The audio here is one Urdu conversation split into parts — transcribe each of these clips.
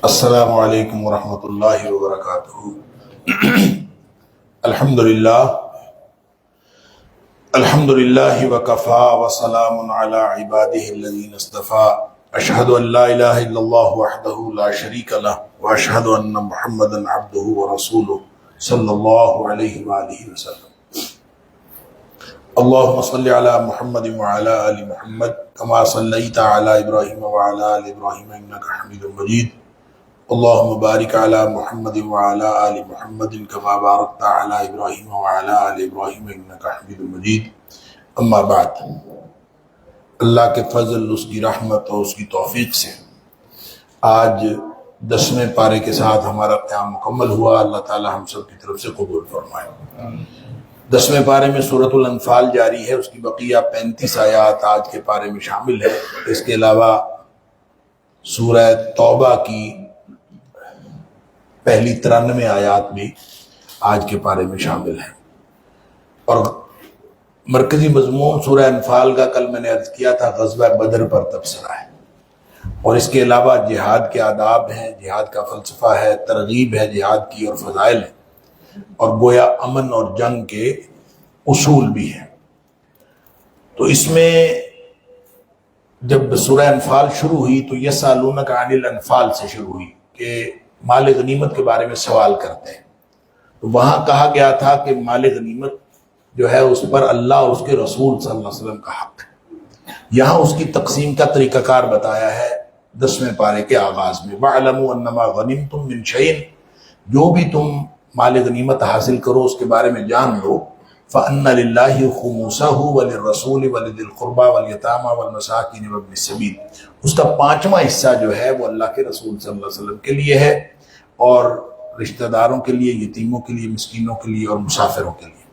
السلام علیکم ورحمۃ اللہ وبرکاتہ۔ الحمد للہ وکفا وسلام علی عبادہ الذین اصطفیٰ، اشہد ان لا الہ الا اللہ وحدہ لا شریک لہ واشہد ان محمدا عبدہ ورسولہ صلی اللہ علیہ وآلہ وسلم۔ اللہم صلی علی محمد وعلی آل محمد کما صلیت علی ابراہیم وعلی آل ابراہیم انک حمید مجید۔ اللہم بارک علی محمد وعلی آل محمد کما بارکت علی ابراہیم وعلی آل ابراہیم انک حمید مجید۔ اما بعد، اللہ کے فضل، اس کی رحمت اور اس کی توفیق سے آج 10ویں پارے کے ساتھ ہمارا قیام مکمل ہوا۔ اللہ تعالی ہم سب کی طرف سے قبول فرمائے۔ 10ویں پارے میں سورۃ الانفال جاری ہے، اس کی بقیہ 35 آیات آج کے پارے میں شامل ہے۔ اس کے علاوہ سورہ توبہ کی پہلی 93 آیات بھی آج کے پارے میں شامل ہیں، اور مرکزی مضمون سورہ انفال کا کل میں نے عرض کیا تھا غزوہ بدر پر تبصرہ ہے، اور اس کے علاوہ جہاد کے آداب ہیں، جہاد کا فلسفہ ہے، ترغیب ہے جہاد کی اور فضائل ہیں، اور گویا امن اور جنگ کے اصول بھی ہیں۔ تو اس میں جب سورہ انفال شروع ہوئی تو یسألونک عن الانفال سے شروع ہوئی کہ مال غنیمت کے بارے میں سوال کرتے ہیں۔ تو وہاں کہا گیا تھا کہ مال غنیمت جو ہے اس پر اللہ اور اس کے رسول صلی اللہ علیہ وسلم کا حق ہے۔ یہاں اس کی تقسیم کا طریقہ کار بتایا ہے 10ویں پارے کے آغاز میں، وَاعْلَمُوا أَنَّمَا غَنِمْتُم مِّن شَيْءٍ، جو بھی تم مال غنیمت حاصل کرو اس کے بارے میں جان لو، فَأَنَّ لِلَّهِ خُمُسَهُ وَلِلرَّسُولِ وَلِذِي الْقُرْبَى وَالْيَتَامَى وَالْمَسَاكِينِ وَابْنِ السَّبِيلِ، اس کا 5واں حصہ جو ہے وہ اللہ کے رسول صلی اللہ علیہ وسلم کے لیے ہے، اور رشتہ داروں کے لیے، یتیموں کے لیے، مسکینوں کے لیے اور مسافروں کے لیے۔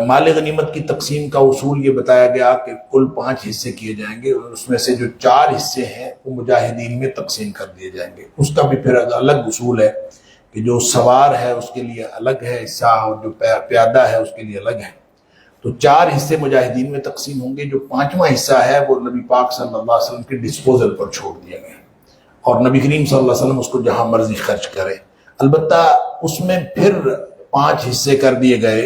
مال غنیمت کی تقسیم کا اصول یہ بتایا گیا کہ کل 5 حصے کیے جائیں گے، اور اس میں سے جو 4 حصے ہیں وہ مجاہدین میں تقسیم کر دیے جائیں گے۔ اس کا بھی پھر الگ اصول ہے کہ جو سوار ہے اس کے لیے الگ ہے حصہ، اور جو پیادہ ہے اس کے لیے الگ ہے۔ تو 4 حصے مجاہدین میں تقسیم ہوں گے، جو 5واں حصہ ہے وہ نبی پاک صلی اللہ علیہ وسلم کے ڈسپوزل پر چھوڑ دیا گیا، اور نبی کریم صلی اللہ علیہ وسلم اس کو جہاں مرضی خرچ کرے۔ البتہ اس میں پھر 5 حصے کر دیے گئے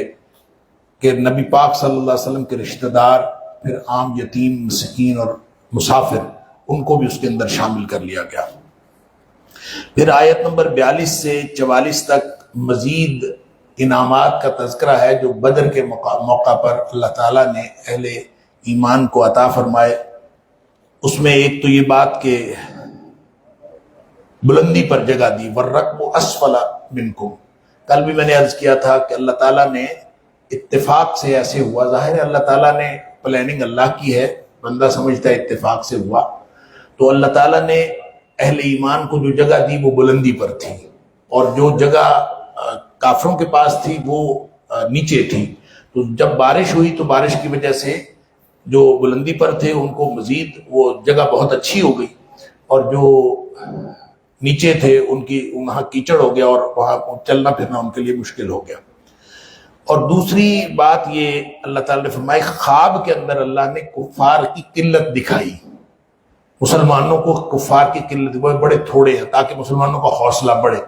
کہ نبی پاک صلی اللہ علیہ وسلم کے رشتہ دار، پھر عام یتیم، مسکین اور مسافر، ان کو بھی اس کے اندر شامل کر لیا گیا۔ پھر آیت نمبر 42 سے 44 تک مزید انعامات کا تذکرہ ہے جو بدر کے موقع پر اللہ تعالیٰ نے اہل ایمان کو عطا فرمائے۔ اس میں ایک تو یہ بات کہ بلندی پر جگہ دی، وَالرَّكْبُ أَسْفَلَ مِنْكُمْ۔ کل بھی میں نے عرض کیا تھا کہ اللہ تعالیٰ نے اتفاق سے ایسے ہوا، ظاہر ہے اللہ تعالیٰ نے پلاننگ اللہ کی ہے، بندہ سمجھتا ہے اتفاق سے ہوا، تو اللہ تعالیٰ نے اہل ایمان کو جو جگہ دی وہ بلندی پر تھی، اور جو جگہ کافروں کے پاس تھی وہ نیچے تھی۔ تو جب بارش ہوئی تو بارش کی وجہ سے جو بلندی پر تھے ان کو مزید وہ جگہ بہت اچھی ہو گئی، اور جو نیچے تھے ان کی وہاں کیچڑ ہو گیا، اور وہاں چلنا پھرنا ان کے لیے مشکل ہو گیا۔ اور دوسری بات یہ اللہ تعالیٰ نے فرمائی، خواب کے اندر اللہ نے کفار کی قلت دکھائی، مسلمانوں کو کفار کی قلت، وہ بڑے تھوڑے ہیں تاکہ مسلمانوں کا حوصلہ بڑھے،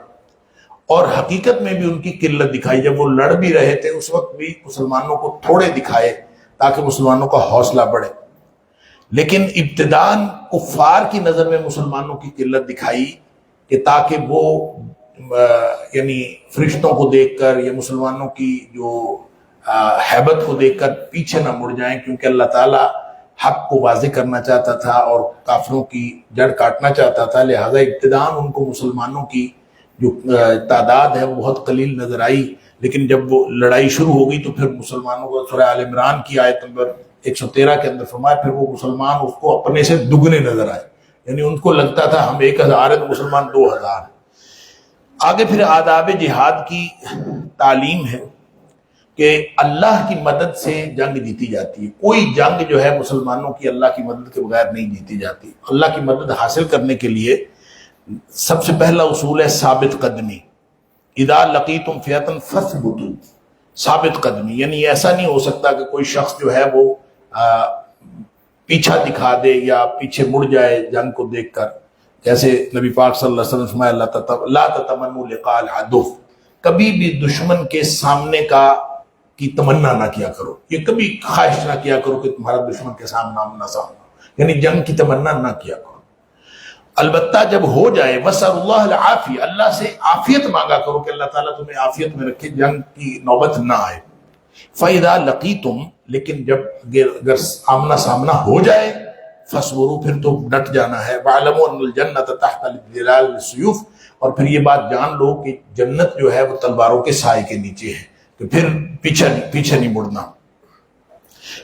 اور حقیقت میں بھی ان کی قلت دکھائی۔ جب وہ لڑ بھی رہے تھے اس وقت بھی مسلمانوں کو تھوڑے دکھائے تاکہ مسلمانوں کا حوصلہ بڑھے، لیکن ابتداءً کفار کی نظر میں مسلمانوں کی قلت دکھائی کہ تاکہ وہ یعنی فرشتوں کو دیکھ کر یا مسلمانوں کی جو ہیبت کو دیکھ کر پیچھے نہ مڑ جائیں، کیونکہ اللہ تعالیٰ حق کو واضح کرنا چاہتا تھا اور کافروں کی جڑ کاٹنا چاہتا تھا، لہذا ابتداءً ان کو مسلمانوں کی جو تعداد ہے وہ بہت قلیل نظر آئی، لیکن جب وہ لڑائی شروع ہو گئی تو پھر مسلمانوں کو سورہ آل عمران کی آیت نمبر 113 کے اندر فرمایا، پھر وہ مسلمان اس کو اپنے سے دگنے نظر آئے، یعنی ان کو لگتا تھا ہم 1000 ہیں تو مسلمان 2000 ہیں۔ آگے پھر آداب جہاد کی تعلیم ہے کہ اللہ کی مدد سے جنگ جیتی جاتی ہے، کوئی جنگ جو ہے مسلمانوں کی اللہ کی مدد کے بغیر نہیں جیتی جاتی۔ اللہ کی مدد حاصل کرنے کے لیے سب سے پہلا اصول ہے ثابت قدمی، اذا لقیتم فئۃ فاثبتوا، ثابت قدمی، یعنی ایسا نہیں ہو سکتا کہ کوئی شخص جو ہے وہ پیچھا دکھا دے یا پیچھے مڑ جائے جنگ کو دیکھ کر، جیسے نبی پاک صلی اللہ علیہ وسلم فرمایا لا تتمنوا لقاء العدو، کبھی بھی دشمن کے سامنے کی تمنا نہ کیا کرو، یہ کبھی خواہش نہ کیا کرو کہ تمہارا دشمن کے سامنا یعنی جنگ کی تمنا نہ کیا کرو۔ البتہ جب ہو جائے وَاسْأَلُوا اللَّهَ الْعَافِيَةَ، اللہ سے عافیت مانگا کرو کہ اللہ تعالیٰ تمہیں عافیت میں رکھے، جنگ کی نوبت نہ آئے۔ فَإِذَا لَقِيتُمْ، لیکن جب اگر آمنا سامنا ہو جائے، فَاصْبِرُوا، پھر تو ڈٹ جانا ہے۔ وَاعْلَمُوا أَنَّ الْجَنَّةَ تَحْتَ ظِلَالِ السُّيُوفِ، اور پھر یہ بات جان لو کہ جنت جو ہے وہ تلواروں کے سائے کے نیچے ہے، تو پھر پیچھے نہیں مڑنا۔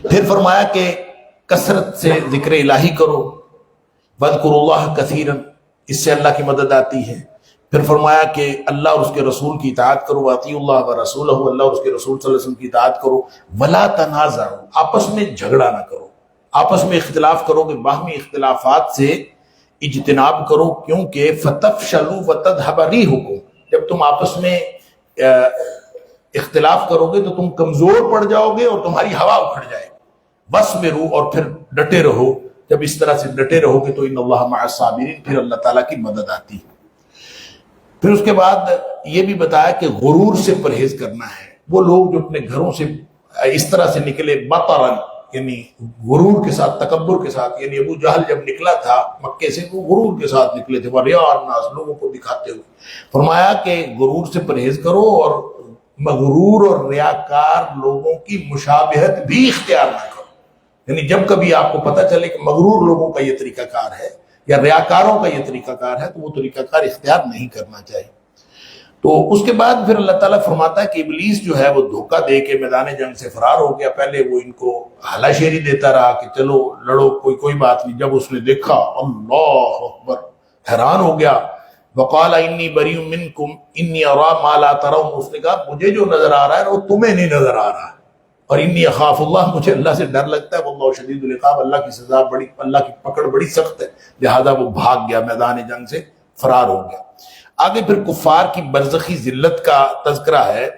پھر فرمایا کہ کثرت سے ذکر الہی کرو، وَاذْكُرُوا اللَّهَ كَثِيرًا، اس سے اللہ کی مدد آتی ہے۔ پھر فرمایا کہ اللہ اور اس کے رسول کی اطاعت کرو، وَأَطِيعُوا اللَّهَ وَرَسُولَهُ، اللہ اور اس کے رسول صلی اللہ علیہ وسلم کی اطاعت کرو۔ وَلَا تَنَازَعُوا، آپس میں جھگڑا نہ کرو، آپس میں اختلاف کرو کہ باہمی اختلافات سے اجتناب کرو، کیونکہ فَتَفْشَلُوا وَتَذْهَبَ رِيحُكُمْ، جب تم آپس میں اختلاف کرو گے تو تم کمزور پڑ جاؤ گے اور تمہاری ہوا اکھڑ جائے گی۔ وَاصْبِرُوا، اور پھر ڈٹے رہو، جب اس طرح سے ڈٹے رہو گے تو ان اللہ مع الصابرین، پھر اللہ تعالیٰ کی مدد آتی ہے۔ پھر اس کے بعد یہ بھی بتایا کہ غرور سے پرہیز کرنا ہے۔ وہ لوگ جو اپنے گھروں سے اس طرح سے نکلے بطرا، یعنی غرور کے ساتھ، تکبر کے ساتھ، یعنی ابو جہل جب نکلا تھا مکے سے وہ غرور کے ساتھ نکلے تھے، وَرِیَاءَ النَّاسِ، لوگوں کو دکھاتے ہوئے۔ فرمایا کہ غرور سے پرہیز کرو اور مغرور اور ریاکار لوگوں کی مشابہت بھی اختیار نہ کرو، یعنی جب کبھی آپ کو پتہ چلے کہ مغرور لوگوں کا یہ طریقہ کار ہے یا ریاکاروں کا یہ طریقہ کار ہے تو وہ طریقہ کار اختیار نہیں کرنا چاہیے۔ تو اس کے بعد پھر اللہ تعالیٰ فرماتا ہے کہ ابلیس جو ہے وہ دھوکہ دے کے میدان جنگ سے فرار ہو گیا۔ پہلے وہ ان کو ہلا شیری دیتا رہا کہ چلو لڑو، کوئی بات نہیں۔ جب اس نے دیکھا اللہ اکبر، حیران ہو گیا۔ وقال انی بریء منکم انی اری ما لا ترون، اس نے کہا مجھے جو نظر آ رہا ہے وہ تمہیں نہیں نظر آ رہا ہے، اور انی اخاف اللہ، مجھے اللہ سے ڈر لگتا ہے، واللہ شدید العقاب، اللہ کی سزا بڑی، اللہ کی پکڑ بڑی سخت ہے۔ لہذا وہ بھاگ گیا، میدان جنگ سے فرار ہو گیا۔ آگے پھر کفار کی برزخی ذلت کا تذکرہ ہے۔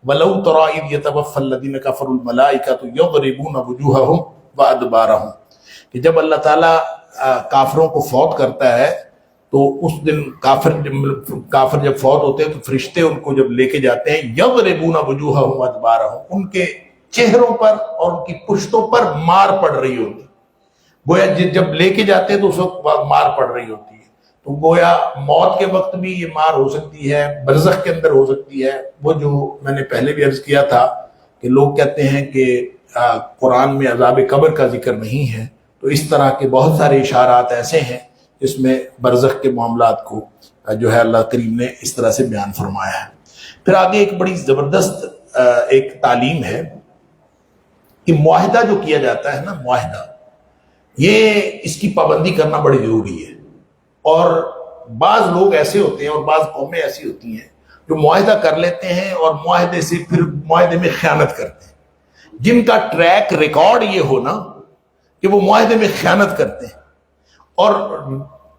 وَلَوْ تَرَىٰ إِذْ يَتَوَفَّى الَّذِينَ كَفَرُوا الْمَلَائِكَةُ يَضْرِبُونَ وُجُوهَهُمْ وَأَدْبَارَهُمْ، کہ جب اللہ تعالیٰ کافروں کو فوت کرتا ہے تو اس دن کافر جب فوت ہوتے ہیں تو فرشتے ان کو جب لے کے جاتے ہیں، يَضْرِبُونَ وُجُوهَهُمْ وَأَدْبَارَهُمْ، ان کے چہروں پر اور ان کی پشتوں پر مار پڑ رہی ہوتی، گویا جب لے کے جاتے ہیں تو اس وقت مار پڑ رہی ہوتی ہے۔ تو گویا موت کے وقت بھی یہ مار ہو سکتی ہے، برزخ کے اندر ہو سکتی ہے۔ وہ جو میں نے پہلے بھی عرض کیا تھا کہ لوگ کہتے ہیں کہ قرآن میں عذاب قبر کا ذکر نہیں ہے، تو اس طرح کے بہت سارے اشارات ایسے ہیں جس میں برزخ کے معاملات کو جو ہے اللہ کریم نے اس طرح سے بیان فرمایا ہے۔ پھر آگے ایک بڑی زبردست ایک تعلیم ہے کہ معاہدہ جو کیا جاتا ہے نا، معاہدہ، یہ اس کی پابندی کرنا بڑی ضروری ہے۔ اور بعض لوگ ایسے ہوتے ہیں اور بعض قومیں ایسی ہوتی ہیں جو معاہدہ کر لیتے ہیں اور معاہدے سے پھر معاہدے میں خیانت کرتے ہیں، جن کا ٹریک ریکارڈ یہ ہو نا کہ وہ معاہدے میں خیانت کرتے ہیں، اور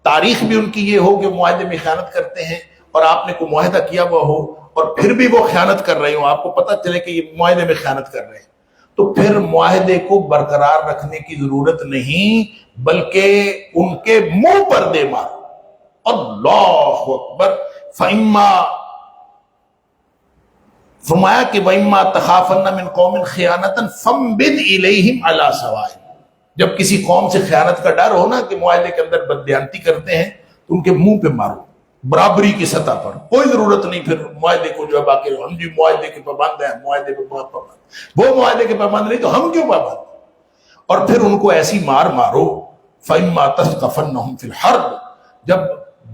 تاریخ بھی ان کی یہ ہو کہ معاہدے میں خیانت کرتے ہیں، اور آپ نے کوئی معاہدہ کیا ہوا ہو اور پھر بھی وہ خیانت کر رہے ہوں، آپ کو پتہ چلے کہ یہ معاہدے میں خیانت کر رہے ہیں، تو پھر معاہدے کو برقرار رکھنے کی ضرورت نہیں، بلکہ ان کے منہ پر دے مارو۔ اللہ اکبر۔ فرمایا کہ وَإِمَّا تَخَافَنَّ مِنْ قَوْمٍ خِيَانَةً فَانبِذْ إِلَيْهِمْ عَلَى سَوَاءٍ، جب کسی قوم سے خیانت کا ڈر ہو نا کہ معاہدے کے اندر بددیانتی کرتے ہیں تو ان کے منہ پہ مارو، برابری کی سطح پر۔ کوئی ضرورت نہیں پھر معاہدے کو جو ہے باقی ہم جی معاہدے کے پابند ہیں، معاہدے کے پابند، وہ معاہدے کے پابند نہیں تو ہم کیوں پابند؟ اور پھر ان کو ایسی مار مارو، فَإِمَّا تَثْقَفَنَّهُمْ فِي الْحَرْبِ، جب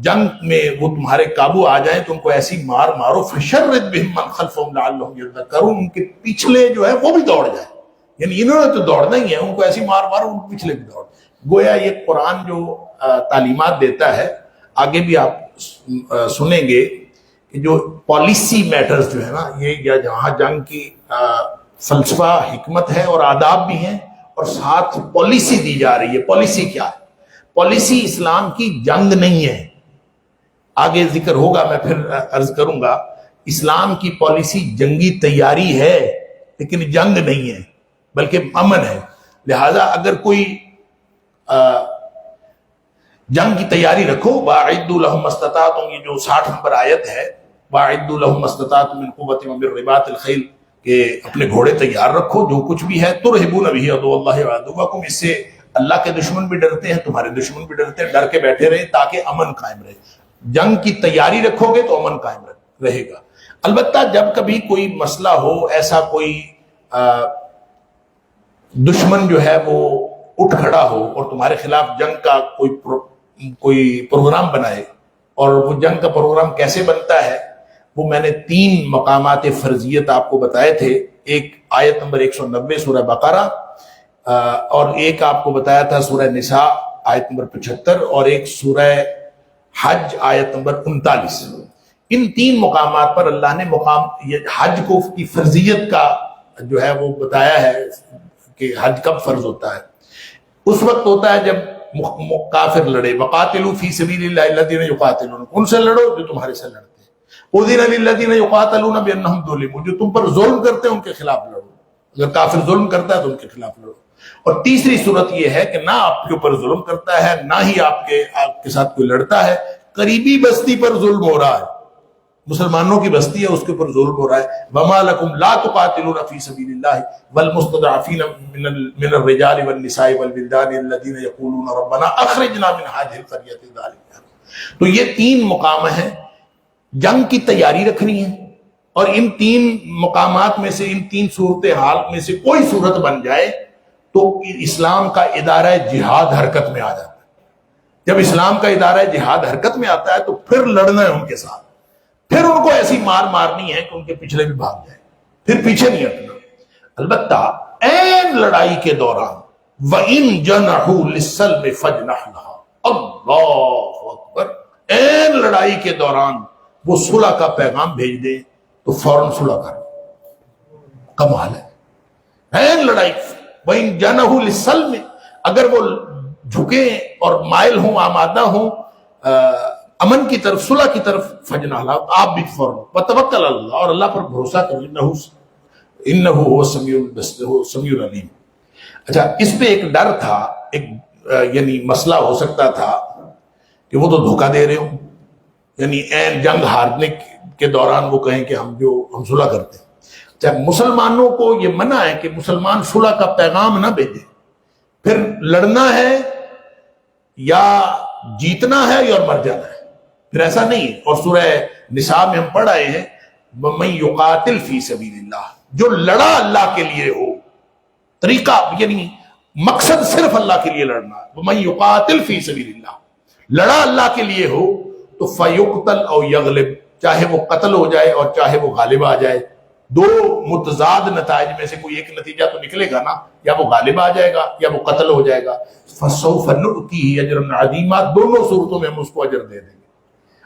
جنگ میں وہ تمہارے قابو آ جائیں تو ان کو ایسی مار مارو، فَشَرِّدْ بِهِمْ مَنْ خَلْفَهُمْ لَعَلَّهُمْ يَذَّكَّرُونَ، ان کے پچھلے جو ہے وہ بھی دوڑ جائیں، یعنی انہوں نے تو دوڑنا ہی ہے، ان کو ایسی مار مارو ان پچھلے بھی دوڑ۔ گویا یہ قرآن جو تعلیمات دیتا ہے، آگے بھی آپ سنیں گے کہ جو پالیسی میٹرز جو ہے نا، یہ جہاں جنگ کی فلسفہ، حکمت ہے اور آداب بھی ہیں، اور ساتھ پالیسی دی جا رہی ہے۔ پالیسی کیا ہے؟ پالیسی اسلام کی جنگ نہیں ہے، آگے ذکر ہوگا، میں پھر عرض کروں گا۔ اسلام کی پالیسی جنگی تیاری ہے لیکن جنگ نہیں ہے بلکہ امن ہے۔ لہذا اگر کوئی جنگ کی تیاری رکھو. وَأَعِدُّوا لَهُمْ مَا اسْتَطَعْتُمْ، یہ جو 60 نمبر آیت ہے، وَأَعِدُّوا لَهُمْ مَا اسْتَطَعْتُمْ مِنْ قُوَّةٍ وَمِنْ رِبَاطِ الْخَيْلِ، کہ اپنے گھوڑے تیار رکھو جو کچھ بھی ہے. تُرْهِبُونَ بِهِ عَدُوَّ اللَّهِ وَعَدُوَّكُمْ، اس سے اللہ کے دشمن بھی ڈرتے ہیں، تمہارے دشمن بھی ڈرتے ہیں. ڈر کے بیٹھے رہے تاکہ امن قائم رہے. جنگ کی تیاری رکھو گے تو امن قائم رہے گا. البتہ جب کبھی کوئی مسئلہ ہو، ایسا کوئی دشمن جو ہے وہ اٹھ کھڑا ہو اور تمہارے خلاف جنگ کا کوئی پروگرام بنائے، اور وہ جنگ کا پروگرام کیسے بنتا ہے وہ میں نے 3 مقامات فرضیت آپ کو بتائے تھے. ایک آیت نمبر 190 سورہ بقرہ، اور ایک آپ کو بتایا تھا سورہ نساء آیت نمبر 75، اور ایک سورہ حج آیت نمبر 39. ان 3 مقامات پر اللہ نے یہ حج کو کی فرضیت کا جو ہے وہ بتایا ہے کہ حج کب فرض ہوتا ہے. اس وقت ہوتا ہے جب کافر لڑے. وَقَاتِلُوا فِي سَبِيلِ اللَّهِ الَّذِينَ يُقَاتِلُونَكُمْ، ان سے لڑو جو تمہارے سے لڑتے ہیں. اُذِنَ لِلَّذِينَ يُقَاتَلُونَ بِأَنَّهُمْ ظُلِمُوا، جو تم پر ظلم کرتے ہیں ان کے خلاف لڑو. اگر کافر ظلم کرتا ہے تو ان کے خلاف لڑو. اور تیسری صورت یہ ہے کہ نہ آپ کے اوپر ظلم کرتا ہے، نہ ہی آپ کے ساتھ کوئی لڑتا ہے، قریبی بستی پر ظلم ہو رہا ہے، مسلمانوں کی بستی ہے اس کے اوپر ظلم ہو رہا ہے. وَمَا لَكُمْ لَا تُقَاتِلُونَ فِي سَبِيلِ اللَّهِ وَالْمُسْتَضْعَفِينَ مِنَ الرِّجَالِ وَالنِّسَاءِ وَالْوِلْدَانِ الَّذِينَ يَقُولُونَ رَبَّنَا أَخْرِجْنَا مِنْ هَٰذِهِ الْقَرْيَةِ الظَّالِمَةِ. تو یہ 3 مقام ہیں. جنگ کی تیاری رکھنی ہے، اور ان 3 مقامات میں سے، ان 3 صورتحال میں سے کوئی صورت بن جائے تو اسلام کا ادارہ جہاد حرکت میں آ جاتا ہے. جب اسلام کا ادارہ جہاد حرکت میں آتا ہے تو پھر لڑنا ہے ان کے ساتھ، پھر ان کو ایسی مار مارنی ہے کہ ان کے پچھلے بھی بھاگ جائیں، پھر پیچھے نہیں ہٹنا. البتہ این لڑائی کے دوران وَإِن جَنَحُوا لِلسَّلْمِ فَاجْنَحْ لَهَا، اللہ اکبر، این لڑائی کے دوران وہ صلح کا پیغام بھیج دے تو فوراً صلح کر. کمال ہے. این لڑائی وَإِن جَنَحُوا لِلسَّلْمِ، اگر وہ جھکیں اور مائل ہوں، آمادہ ہوں امن کی طرف، صلح کی طرف، فجنا اللہ، آپ بھی فوراً وتوکل اللہ، اور اللہ پر بھروسہ کرو، انہ هو السمیع العلیم. اچھا، اس پہ ایک ڈر تھا، ایک یعنی مسئلہ ہو سکتا تھا کہ وہ تو دھوکہ دے رہے ہوں، یعنی این جنگ ہارنے کے دوران وہ کہیں کہ ہم صلح کرتے ہیں. اچھا، مسلمانوں کو یہ منع ہے کہ مسلمان صلح کا پیغام نہ بھیجیں، پھر لڑنا ہے یا جیتنا ہے یا مر جانا ہے، پھر ایسا نہیں ہے. اور سورہ نساء میں ہم پڑھ آئے ہیں وَمَن يُقَاتِلْ فِي سَبِيلِ اللَّهِ، جو لڑا اللہ کے لیے ہو، طریقہ یعنی مقصد صرف اللہ کے لیے لڑنا ہے. وَمَن يُقَاتِلْ فِي سَبِيلِ اللَّهِ، لڑا اللہ کے لیے ہو تو فَيُقْتَلْ أَوْ يَغْلِبْ، چاہے وہ قتل ہو جائے اور چاہے وہ غالب آ جائے. 2 متضاد نتائج میں سے کوئی ایک نتیجہ تو نکلے گا نا، یا وہ غالب آ جائے گا یا وہ قتل ہو جائے گا. فَسَوْفَ نُؤْتِيهِ أَجْرًا عَظِيمًا، دونوں صورتوں میں ہم اس کو اجر دے دیں گے.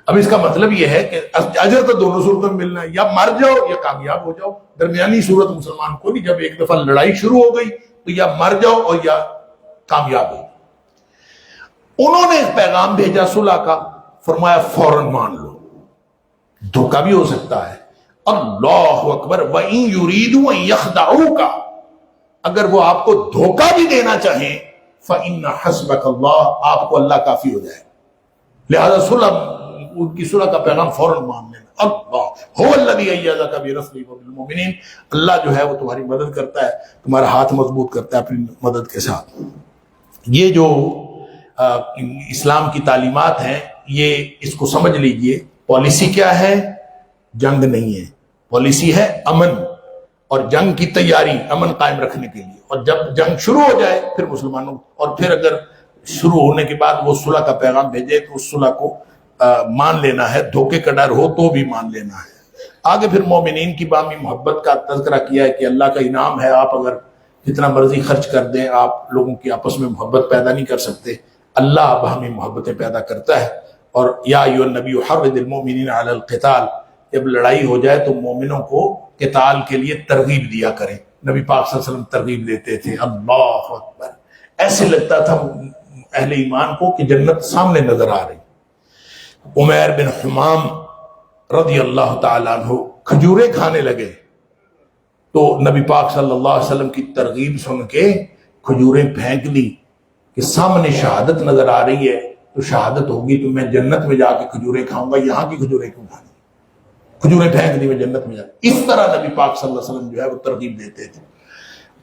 اب اس کا مطلب یہ ہے کہ اجر تو دونوں صورتوں میں ملنا ہے، یا مر جاؤ یا کامیاب ہو جاؤ. درمیانی صورت مسلمان کو نہیں، جب ایک دفعہ لڑائی شروع ہو گئی تو یا مر جاؤ اور یا کامیاب ہو. انہوں نے پیغام بھیجا صلح کا، فرمایا فوراً مان لو. دھوکہ بھی ہو سکتا ہے. اللہ اکبر. وَإِن يُرِيدُوا أَن يَخْدَعُوكَ، اگر وہ آپ کو دھوکہ بھی دینا چاہیں فَإِنَّ حَسْبَكَ اللَّهُ، آپ کو اللہ کافی ہو جائے. لہذا صلح، ان کی صلح کا پیغام فوراً مان لینا. اللہ هو الذی ایدک برسلہ وبالمؤمنین، اللہ جو ہے وہ تمہاری مدد کرتا ہے، تمہارا ہاتھ مضبوط کرتا ہے اپنی مدد کے ساتھ. یہ جو اسلام کی تعلیمات ہیں، یہ اس کو سمجھ لیجئے. پالیسی کیا ہے؟ جنگ نہیں ہے، پالیسی ہے امن اور جنگ کی تیاری، امن قائم رکھنے کے لیے. اور جب جنگ شروع ہو جائے پھر مسلمانوں، اور پھر اگر شروع ہونے کے بعد وہ صلح کا پیغام بھیجے تو اس صلح کو مان لینا ہے. دھوکے کا ڈر ہو تو بھی مان لینا ہے. آگے پھر مومنین کی باہمی محبت کا تذکرہ کیا ہے کہ اللہ کا انعام ہے، آپ اگر جتنا مرضی خرچ کر دیں آپ لوگوں کی آپس میں محبت پیدا نہیں کر سکتے، اللہ باہمی محبتیں پیدا کرتا ہے. اور یا ایھا النبی حرض المؤمنین علی القتال، جب لڑائی ہو جائے تو مومنوں کو قتال کے لیے ترغیب دیا کریں. نبی پاک صلی اللہ علیہ وسلم ترغیب دیتے تھے. اللہ اکبر. ایسے لگتا تھا اہل ایمان کو کہ جنت سامنے نظر آ رہی. عمیر بن حمام رضی اللہ تعالیٰ عنہ کھجوریں کھانے لگے تو نبی پاک صلی اللہ علیہ وسلم کی ترغیب سن کے کھجوریں پھینک دی کہ سامنے شہادت نظر آ رہی ہے. تو شہادت ہوگی تو میں جنت میں جا کے کھجوریں کھاؤں گا، یہاں کی کھجوریں کیوں کھانی، کھجوریں پھینک دی میں جنت میں جا کے۔ اس طرح نبی پاک صلی اللہ علیہ وسلم جو ہے وہ ترغیب دیتے تھے۔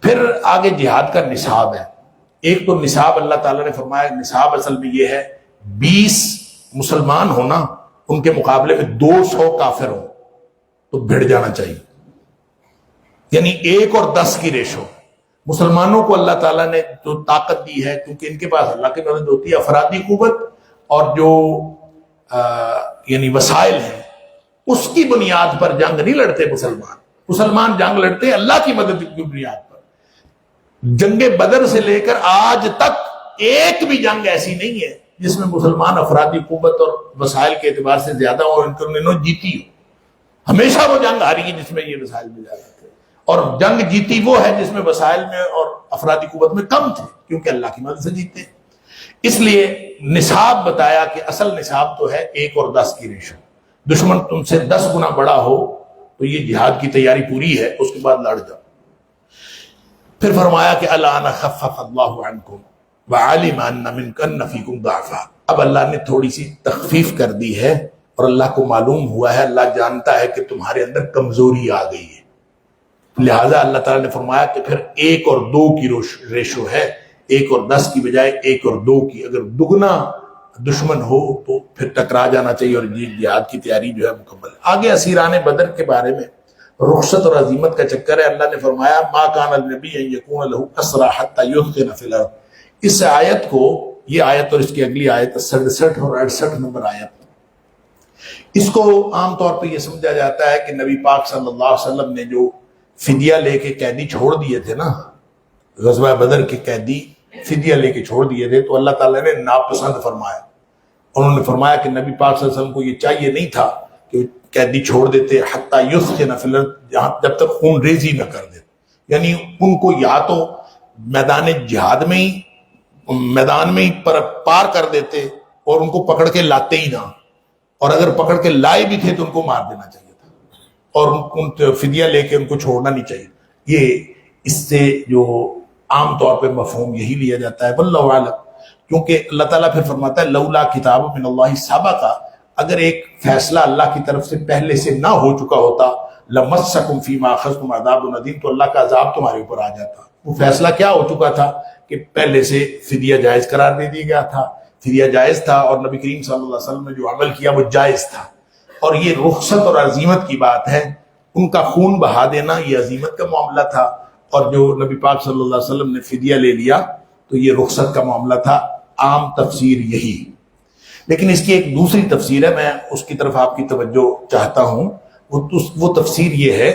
پھر آگے جہاد کا نصاب ہے۔ ایک تو نصاب اللہ تعالیٰ نے فرمایا، نصاب اصل میں یہ ہے 20 مسلمان ہونا، ان کے مقابلے میں 200 کافر ہوں تو بھیڑ جانا چاہیے، یعنی 1 اور 10 کی ریشو۔ مسلمانوں کو اللہ تعالیٰ نے جو طاقت دی ہے، کیونکہ ان کے پاس اللہ کی مدد ہوتی ہے، افرادی قوت اور جو یعنی وسائل ہیں، اس کی بنیاد پر جنگ نہیں لڑتے مسلمان جنگ لڑتے ہیں اللہ کی مدد کی بنیاد پر۔ جنگ بدر سے لے کر آج تک ایک بھی جنگ ایسی نہیں ہے جس میں مسلمان افرادی قوت اور وسائل کے اعتبار سے زیادہ ہو، انہوں نے جیتی ہو۔ ہمیشہ وہ جنگ ہاری ہے جس میں یہ وسائل میں زیادہ تھے، اور جنگ جیتی وہ ہے جس میں وسائل میں اور افرادی قوت میں کم تھے، کیونکہ اللہ کی مدد سے جیتے ہیں۔ اس لیے نصاب بتایا کہ اصل نصاب تو ہے 1 اور 10 کی ریشو۔ دشمن تم سے 10 گنا بڑا ہو تو یہ جہاد کی تیاری پوری ہے، اس کے بعد لڑ جاؤ۔ پھر فرمایا کہ الآن خفف اللہ عنکم وعلم ان منکم فیکم ضعفا، اب اللہ نے تھوڑی سی تخفیف کر دی ہے، اور اللہ کو معلوم ہوا ہے، اللہ جانتا ہے کہ تمہارے اندر کمزوری آ گئی ہے، لہٰذا اللہ تعالیٰ نے فرمایا کہ پھر 1 اور 2 کی ریشو ہے، 1 اور 10 کی بجائے 1 اور 2 کی۔ اگر دگنا دشمن ہو تو پھر ٹکرا جانا چاہیے، اور جہاد کی تیاری جو ہے مکمل۔ آگے اسیران بدر کے بارے میں رخصت اور عزیمت کا چکر ہے۔ اللہ نے فرمایا ما کان للنبی ان یکون له اسرى حتى يثخن في الارض۔ اس آیت کو، یہ آیت اور اس کی اگلی آیت 67 اور 68 نمبر آیت، اس کو عام طور پہ یہ سمجھا جاتا ہے کہ نبی پاک صلی اللہ علیہ وسلم نے جو فدیہ لے کے قیدی چھوڑ دیے تھے نا، غزوہ بدر کے قیدی فدیہ لے کے چھوڑ دیے تھے، تو اللہ تعالیٰ نے ناپسند فرمایا۔ انہوں نے فرمایا کہ نبی پاک صلی اللہ علیہ وسلم کو یہ چاہیے نہیں تھا کہ قیدی چھوڑ دیتے حتیٰ یثخن فی الارض، جب تک خون ریزی نہ کر دیتے، یعنی ان کو یا تو میدان جہاد میں ہی پار کر دیتے اور ان کو پکڑ کے لاتے ہی نہ، اور اگر پکڑ کے لائے بھی تھے تو ان کو مار دینا چاہیے تھا، اور ان فدیہ لے کے ان کو چھوڑنا نہیں چاہیے۔ یہ اس سے جو عام طور پہ مفہوم یہی لیا جاتا ہے، واللہ اعلم، کیونکہ اللہ تعالیٰ پھر فرماتا ہے لولا کتاب من اللہ سابقہ، اگر ایک فیصلہ اللہ کی طرف سے پہلے سے نہ ہو چکا ہوتا، لمسکم فیما اخذتم عذاب عظیم، تو اللہ کا عذاب تمہارے اوپر آ جاتا۔ وہ فیصلہ کیا ہو چکا تھا کہ پہلے سے فدیہ جائز قرار دے دیا گیا تھا، فدیہ جائز تھا، اور نبی کریم صلی اللہ علیہ وسلم نے جو عمل کیا وہ جائز تھا، اور یہ رخصت اور عزیمت کی بات ہے۔ ان کا خون بہا دینا یہ عزیمت کا معاملہ تھا، اور جو نبی پاک صلی اللہ علیہ وسلم نے فدیہ لے لیا تو یہ رخصت کا معاملہ تھا۔ عام تفسیر یہی، لیکن اس کی ایک دوسری تفسیر ہے، میں اس کی طرف آپ کی توجہ چاہتا ہوں۔ وہ تفسیر یہ ہے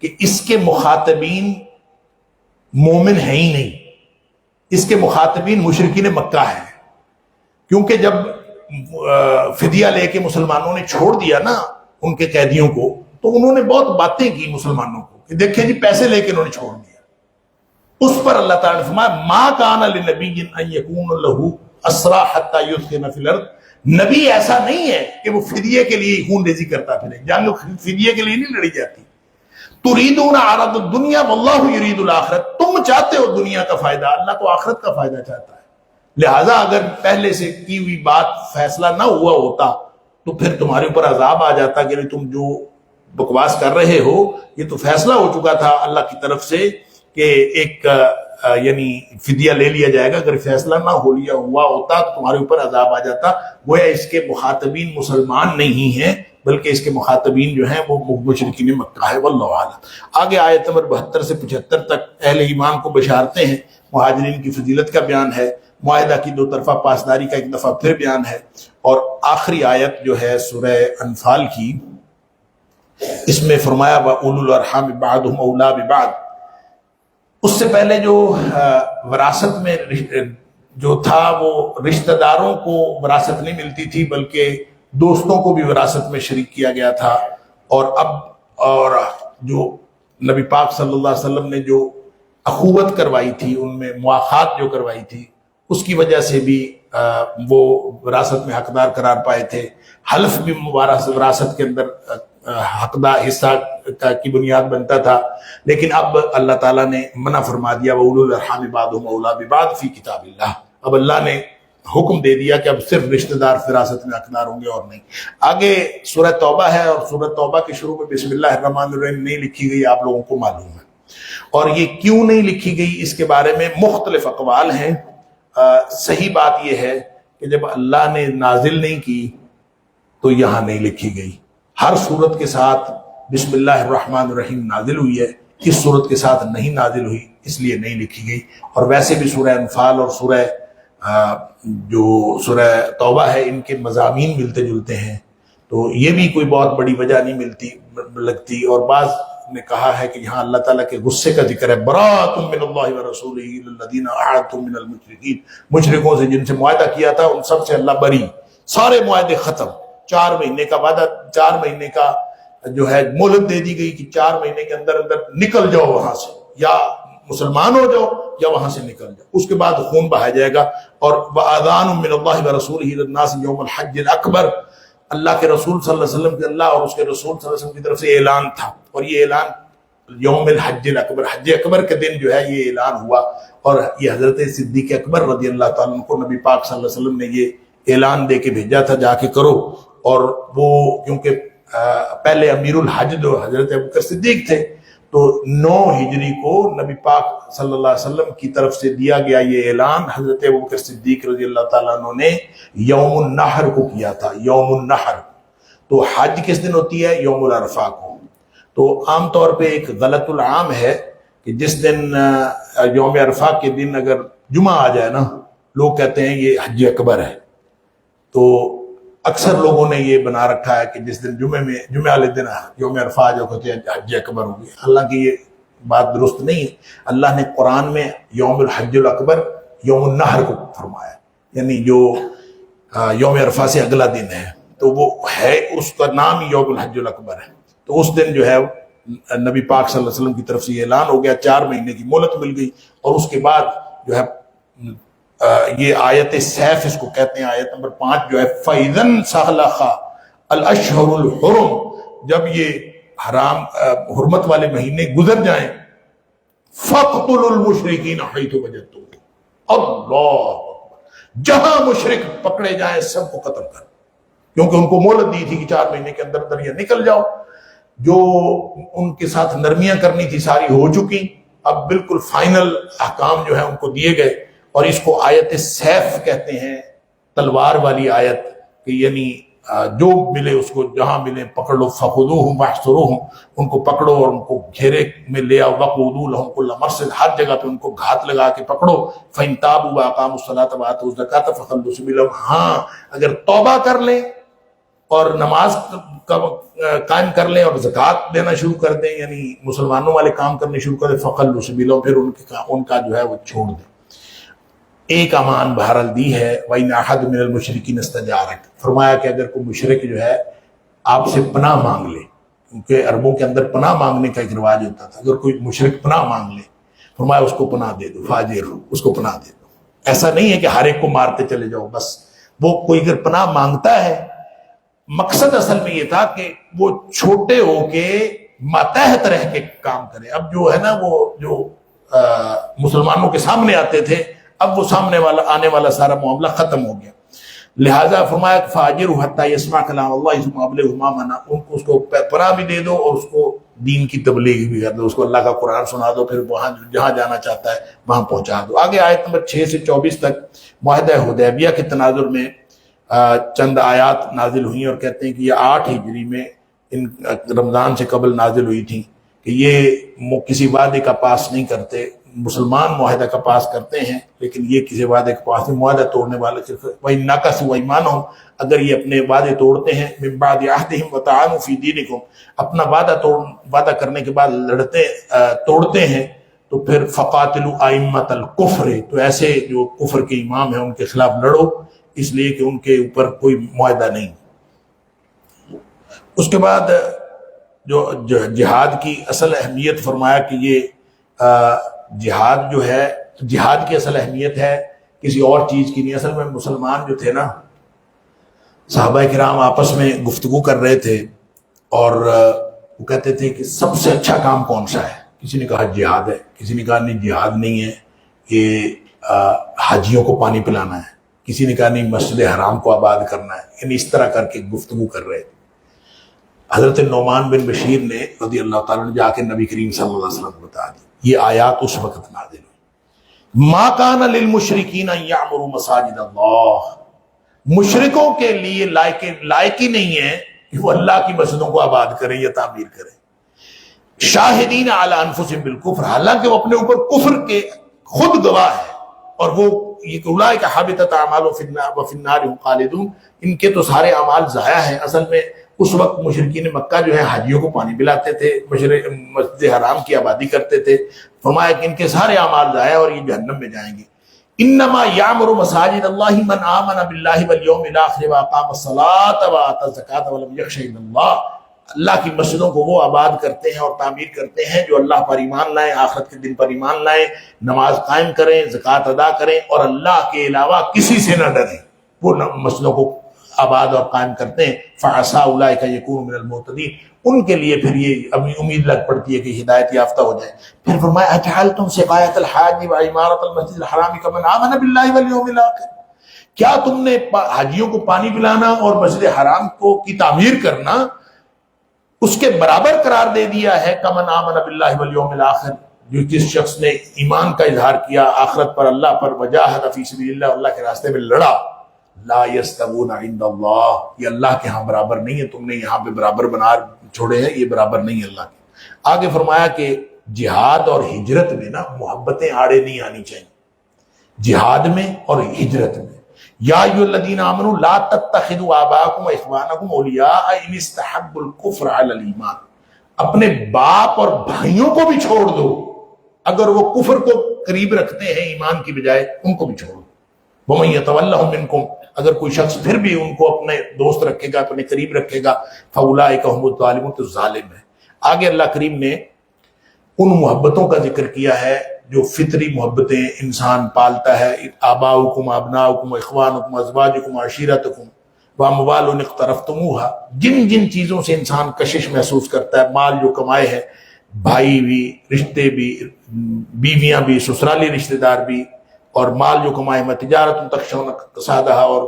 کہ اس کے مخاطبین مومن ہیں ہی نہیں، اس کے مخاطبین مشرکین مکہ ہیں، کیونکہ جب فدیہ لے کے مسلمانوں نے چھوڑ دیا نا ان کے قیدیوں کو، تو انہوں نے بہت باتیں کی مسلمانوں کو کہ دیکھیں جی پیسے لے کے انہوں نے چھوڑ دیا۔ اس پر اللہ تعالیٰ نے فرمایا ما کان لنبی ان یکون له اسرى حتى یثخن فی الارض، نبی ایسا نہیں ہے کہ وہ فدیے کے لیے خون ریزی کرتا پھرے، جنگ فدیے کے لیے نہیں لڑی جاتی۔ تريدون عرض الدنيا والله يريد الاخرة، تم چاہتے ہو دنیا کا فائدہ، اللہ تو آخرت کا فائدہ چاہتا ہے، لہٰذا اگر پہلے سے کی ہوئی بات فیصلہ نہ ہوا ہوتا تو پھر تمہارے اوپر عذاب آ جاتا کہ تم جو بکواس کر رہے ہو، یہ تو فیصلہ ہو چکا تھا اللہ کی طرف سے کہ ایک یعنی فدیہ لے لیا جائے گا، اگر فیصلہ نہ ہوا ہوتا تو تمہارے اوپر عذاب آ جاتا۔ گویا اس کے مخاطبین مسلمان نہیں ہیں، بلکہ اس کے مخاطبین جو ہیں وہ مشرکین مکہ ہے، واللہ اعلم۔ آگے آیت نمبر 72 سے 75 تک اہل ایمان کو بشارتیں ہیں، مہاجرین کی فضیلت کا بیان ہے، معاہدہ کی 2 طرفہ پاسداری کا ایک دفعہ پھر بیان ہے، اور آخری آیت جو ہے سورہ انفال کی، اس میں فرمایا وَأُولُو الْأَرْحَامِ بَعْضُهُمْ أَوْلَىٰ بِبَعْضٍ۔ اس سے پہلے جو وراثت میں جو تھا وہ رشتہ داروں کو وراثت نہیں ملتی تھی، بلکہ دوستوں کو بھی وراثت میں شریک کیا گیا تھا، اور جو نبی پاک صلی اللہ علیہ وسلم نے جو اخوت کروائی تھی، ان میں مواخات جو کروائی تھی، اس کی وجہ سے بھی وہ وراثت میں حقدار قرار پائے تھے۔ حلف بھی وراثت کے اندر حقدار حصہ کی بنیاد بنتا تھا، لیکن اب اللہ تعالیٰ نے منع فرما دیا وَأُولُو الْأَرْحَامِ بَعْضُهُمْ أَوْلَىٰ بِبَعْضٍ فِي كِتَابِ اللَّهِ۔ اب اللہ نے حکم دے دیا کہ اب صرف رشتہ دار فراست میں حقدار ہوں گے اور نہیں۔ آگے سورہ توبہ ہے، اور سورہ توبہ کے شروع میں بسم اللہ الرحمن الرحیم نہیں لکھی گئی، آپ لوگوں کو معلوم ہے، اور یہ کیوں نہیں لکھی گئی اس کے بارے میں مختلف اقوال ہیں۔ صحیح بات یہ ہے کہ جب اللہ نے نازل نہیں کی تو یہاں نہیں لکھی گئی۔ ہر صورت کے ساتھ بسم اللہ الرحمن الرحیم نازل ہوئی ہے، اس صورت کے ساتھ نہیں نازل ہوئی، اس لیے نہیں لکھی گئی۔ اور ویسے بھی سورہ انفال اور جو سورہ توبہ ہے ان کے مضامین ملتے جلتے ہیں، تو یہ بھی کوئی بہت بڑی وجہ نہیں لگتی۔ اور بعض نے کہا ہے کہ یہاں اللہ تعالیٰ کے غصے کا ذکر ہے، براۃ من اللہ ورسولہ الی الذین عاہدتم من المشرکین، مشرکوں سے جن سے معاہدہ کیا تھا ان سب سے اللہ بری، سارے معاہدے ختم۔ 4 مہینے کا وعدہ، 4 مہینے کا جو ہے مہلت دے دی گئی کہ 4 مہینے کے اندر اندر نکل جاؤ وہاں سے، یا مسلمان ہو جاؤ یا وہاں سے نکل جاؤ، اس کے بعد خون بہایا جائے گا۔ اور وَأَذَانٌ مِّنَ اللَّهِ وَرَسُولِهِ إِلَى النَّاسِ يَوْمَ الْحَجِّ الْأَكْبَرِ، اللہ کے رسول صلی اللہ علیہ وسلم کے اللہ اور اس کے رسول صلی اللہ علیہ وسلم کی طرف سے اعلان تھا، اور یہ اعلان یوم الحج الاکبر، حج اکبر کے دن جو ہے یہ اعلان ہوا، اور یہ حضرت صدیق اکبر رضی اللہ تعالیٰ عنہ کو نبی پاک صلی اللہ علیہ وسلم نے یہ اعلان دے کے بھیجا تھا، جا کے کرو۔ اور وہ کیونکہ پہلے امیر الحج جو حضرت ابوبکر صدیق تھے، تو 9 ہجری کو نبی پاک صلی اللہ علیہ وسلم کی طرف سے دیا گیا یہ اعلان حضرت ابوبکر صدیق رضی اللہ تعالیٰ عنہ نے یوم النحر کو کیا تھا۔ یوم النحر تو حج کس دن ہوتی ہے؟ یوم العرفہ کو۔ تو عام طور پہ ایک غلط العام ہے کہ جس دن یوم عرفہ کے دن اگر جمعہ آ جائے نا، لوگ کہتے ہیں یہ حج اکبر ہے، تو اکثر لوگوں نے یہ بنا رکھا ہے کہ جس دن جمعہ والے دن یوم عرفہ آ جاؤ کہتے ہیں حج اکبر ہو گیا، حالانکہ یہ بات درست نہیں ہے۔ اللہ نے قرآن میں یوم الحج الاکبر یوم النحر کو فرمایا، یعنی جو یوم عرفہ سے اگلا دن ہے، تو وہ ہے، اس کا نام ہی یوم الحج الاکبر ہے۔ تو اس دن جو ہے نبی پاک صلی اللہ علیہ وسلم کی طرف سے یہ اعلان ہو گیا، 4 مہینے کی مہلت مل گئی، اور اس کے بعد جو ہے یہ آیت سیف اس کو کہتے ہیں، آیت نمبر 5 جو ہے فَإِذَا انْسَلَخَ الْأَشْهُرُ الْحُرُمُ، جب یہ حرام حرمت والے مہینے گزر جائیں، فَاقْتُلُوا الْمُشْرِكِينَ حَيْثُ وَجَدتُّمُوهُمْ، اللہ، جہاں مشرک پکڑے جائیں سب کو قتل کر، کیونکہ ان کو مہلت دی تھی کہ 4 مہینے کے اندر اندر یہ نکل جاؤ۔ جو ان کے ساتھ نرمیاں کرنی تھی ساری ہو چکی، اب بالکل فائنل احکام جو ہے ان کو دیے گئے، اور اس کو آیت سیف کہتے ہیں، تلوار والی آیت، کہ یعنی جو ملے اس کو جہاں ملے پکڑ لو، فخذوہم واحصروہم، ان کو پکڑو اور ان کو گھیرے میں لے آؤ، وقعدوا لہم کل مرصد، ہر جگہ پہ ان کو گھات لگا کے پکڑو، فإن تابوا وأقاموا الصلاة وآتوا الزکاة فخلوا سبیلہم، ہاں اگر توبہ کر لیں اور نماز قائم کر لیں اور زکوٰۃ دینا شروع کر دیں، یعنی مسلمانوں والے کام کرنے شروع کر دیں، فخلوا سبیلہم، پھر ان کا جو ہے وہ چھوڑ دیں۔ ایک امان بہرحال دی ہے، وَإِنْ أَحَدٌ مِّنَ الْمُشْرِكِينَ اسْتَجَارَكَ، فرمایا کہ اگر کوئی مشرک جو ہے آپ سے پناہ مانگ لے، کیونکہ عربوں کے اندر پناہ مانگنے کا ایک رواج ہوتا تھا، اگر کوئی مشرک پناہ مانگ لے، فرمایا اس کو پناہ دے دو، فاجر اس کو پناہ دے دو۔ ایسا نہیں ہے کہ ہر ایک کو مارتے چلے جاؤ، بس وہ کوئی اگر پناہ مانگتا ہے، مقصد اصل میں یہ تھا کہ وہ چھوٹے ہو کے ماتحت رہ کے کام کرے۔ اب جو ہے نا وہ جو مسلمانوں کے سامنے آتے تھے، اب وہ سامنے والا آنے والا سارا معاملہ ختم ہو گیا، لہٰذا فرمایا کہ فَأَجِرْهُ حَتَّى يَسْمَعَ كَلَامَ اللَّهِ ثُمَّ أَبْلِغْهُ مَا مَنَعَ، ان کو اس کو پناہ بھی دے دو اور اس کو دین کی تبلیغ بھی کر دو، اس کو اللہ کا قرآن سنا دو، پھر وہاں جہاں جانا چاہتا ہے وہاں پہنچا دو۔ آگے آیت نمبر 6 سے 24 تک معاہدہ حدیبیہ کے تناظر میں چند آیات نازل ہوئی، اور کہتے ہیں کہ یہ 8 ہجری میں ان رمضان سے قبل نازل ہوئی تھی، کہ یہ کسی وعدے کا پاس نہیں کرتے، مسلمان معاہدہ کا پاس کرتے ہیں لیکن یہ کسی وعدے کا پاس نہیں، معاہدہ توڑنے والے صرف وَإِن نَكَثُوا أَيْمَانَهُمْ، اگر یہ اپنے وعدے توڑتے ہیں، مِن بَعْدِ عَهْدِهِمْ وَطَعَنُوا فِي دِينِكُمْ، اپنا وعدہ کرنے کے بعد توڑتے ہیں، تو پھر فَقَاتِلُوا أَئِمَّةَ الْكُفْرِ، تو ایسے جو کفر کے امام ہیں ان کے خلاف لڑو، اس لیے کہ ان کے اوپر کوئی معاہدہ نہیں۔ اس کے بعد جو جہاد کی اصل اہمیت فرمایا کہ یہ جہاد جو ہے، جہاد کی اصل اہمیت ہے کسی اور چیز کی نہیں۔ اصل میں مسلمان جو تھے نا، صحابہ کرام آپس میں گفتگو کر رہے تھے، اور وہ کہتے تھے کہ سب سے اچھا کام کون سا ہے؟ کسی نے کہا جہاد ہے، کسی نے کہا نہیں جہاد نہیں ہے، یہ حاجیوں کو پانی پلانا ہے، کسی نے کہا نہیں مسجد حرام کو آباد کرنا ہے، یعنی اس طرح کر کے گفتگو کر رہے تھے۔ حضرت نعمان بن بشیر نے رضی اللہ تعالیٰ نے جا کے نبی کریم صلی اللہ علیہ وسلم کو بتا دی، یہ آیات اس وقت نازل ہوئی، ما کان للمشرکین ان یعمروا مساجد اللہ، مشرکوں کے لیے لائق ہی نہیں ہے کہ وہ اللہ کی مسجدوں کو آباد کریں یا تعمیر کریں، شاہدین علی انفسہم بالکفر، حالانکہ وہ اپنے اوپر کفر کے خود گواہ ہے، اور وہ یہ اولئک حبطت اعمالهم فی النار هم خالدون، ان کے تو سارے اعمال ضائع ہیں۔ اصل میں اس وقت مشرکین مکہ جو ہے حاجیوں کو پانی پلاتے تھے، مسجد حرام کی آبادی کرتے تھے، فرمایا کہ ان کے سارے اعمال ضائع اور یہ جہنم میں جائیں گے۔ انما یعمر مساجد اللہ من آمن باللہ والیوم الاخر واقام الصلاۃ وآتى الزکاۃ ولم یخش الا اللہ، اللہ کی مسجدوں کو وہ آباد کرتے ہیں اور تعمیر کرتے ہیں جو اللہ پر ایمان لائیں، آخرت کے دن پر ایمان لائیں، نماز قائم کریں، زکوٰۃ ادا کریں اور اللہ کے علاوہ کسی سے نہ ڈریں، وہ مسجدوں کو آباد اور قائم کرتے ہیں۔ فعسى اولئک یکونوا من المہتدین، ان کے لیے پھر یہ ابھی امید لگ پڑتی ہے کہ ہدایت یافتہ ہو جائیں۔ پھر فرمایا اجعلتم سقایۃ الحاج وعمارۃ المسجد الحرام کمن آمن باللہ والیوم الاخر، کیا تم نے حاجیوں کو پانی پلانا اور مسجد حرام کی تعمیر کرنا اس کے برابر قرار دے دیا ہے کمن آمن باللہ والیوم الاخر، جو جس شخص نے ایمان کا اظہار کیا آخرت پر، اللہ پر، وجاہد فی سبیل اللہ، اللہ کے راستے میں لڑا۔ لا یستوون عند اللہ، یہ اللہ کے ہاں برابر نہیں ہے، تم نے یہاں پہ برابر بنا چھوڑے ہیں، یہ برابر نہیں ہے اللہ کے۔ آگے فرمایا کہ جہاد اور ہجرت میں نا محبتیں آڑے نہیں آنی چاہیے، جہاد میں اور ہجرت میں۔ یا ایھا الذین آمنوا لا تتخذوا آباءکم واخوانکم اولیاء ان استحبوا الکفر علی الایمان، اپنے باپ اور بھائیوں کو بھی چھوڑ دو اگر وہ کفر کو قریب رکھتے ہیں ایمان کی بجائے، ان کو بھی چھوڑو۔ ومن یتولہم منکم، اگر کوئی شخص پھر بھی ان کو اپنے دوست رکھے گا، اپنے قریب رکھے گا، فاولئک هم الظالمون، تو ظالم ہے۔ آگے اللہ کریم نے ان محبتوں کا ذکر کیا ہے جو فطری محبتیں انسان پالتا ہے، آباؤکم ابناؤکم اخوانکم ازواجکم عشیرتکم واموال اقترفتموها، جن جن چیزوں سے انسان کشش محسوس کرتا ہے، مال جو کمائے ہے، بھائی بھی، رشتے بھی، بیویاں بھی، سسرالی رشتہ دار بھی، اور مال جو کمائے میں تجارت تخشون کسادہا، اور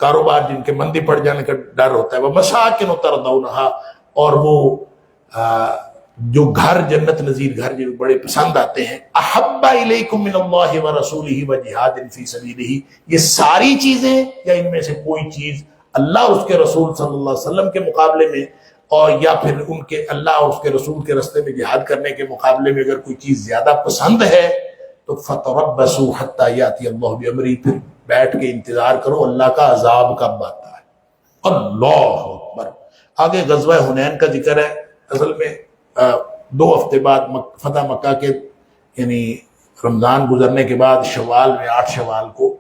کاروبار جن کے مندی پڑ جانے کا ڈر ہوتا ہے، ومساکن ترضونہا، اور وہ جو گھر جنت نظیر گھر جو بڑے پسند آتے ہیں، احب الیکم من اللہ ورسولہ وجہاد فی سبیلہ، یہ ساری چیزیں یا ان میں سے کوئی چیز اللہ اور اس کے رسول صلی اللہ علیہ وسلم کے مقابلے میں، اور یا پھر ان کے اللہ اور اس کے رسول کے راستے میں جہاد کرنے کے مقابلے میں اگر کوئی چیز زیادہ پسند ہے تو فتربصوا حتی یاتی اللہ بامرہ، پھر بیٹھ کے انتظار کرو اللہ کا عذاب کب آتا ہے۔ اللہ اکبر۔ آگے غزوہ حنین کا ذکر ہے۔ اصل میں 2 ہفتے بعد فتح مکہ کے، یعنی رمضان گزرنے کے بعد شوال میں 8 شوال کو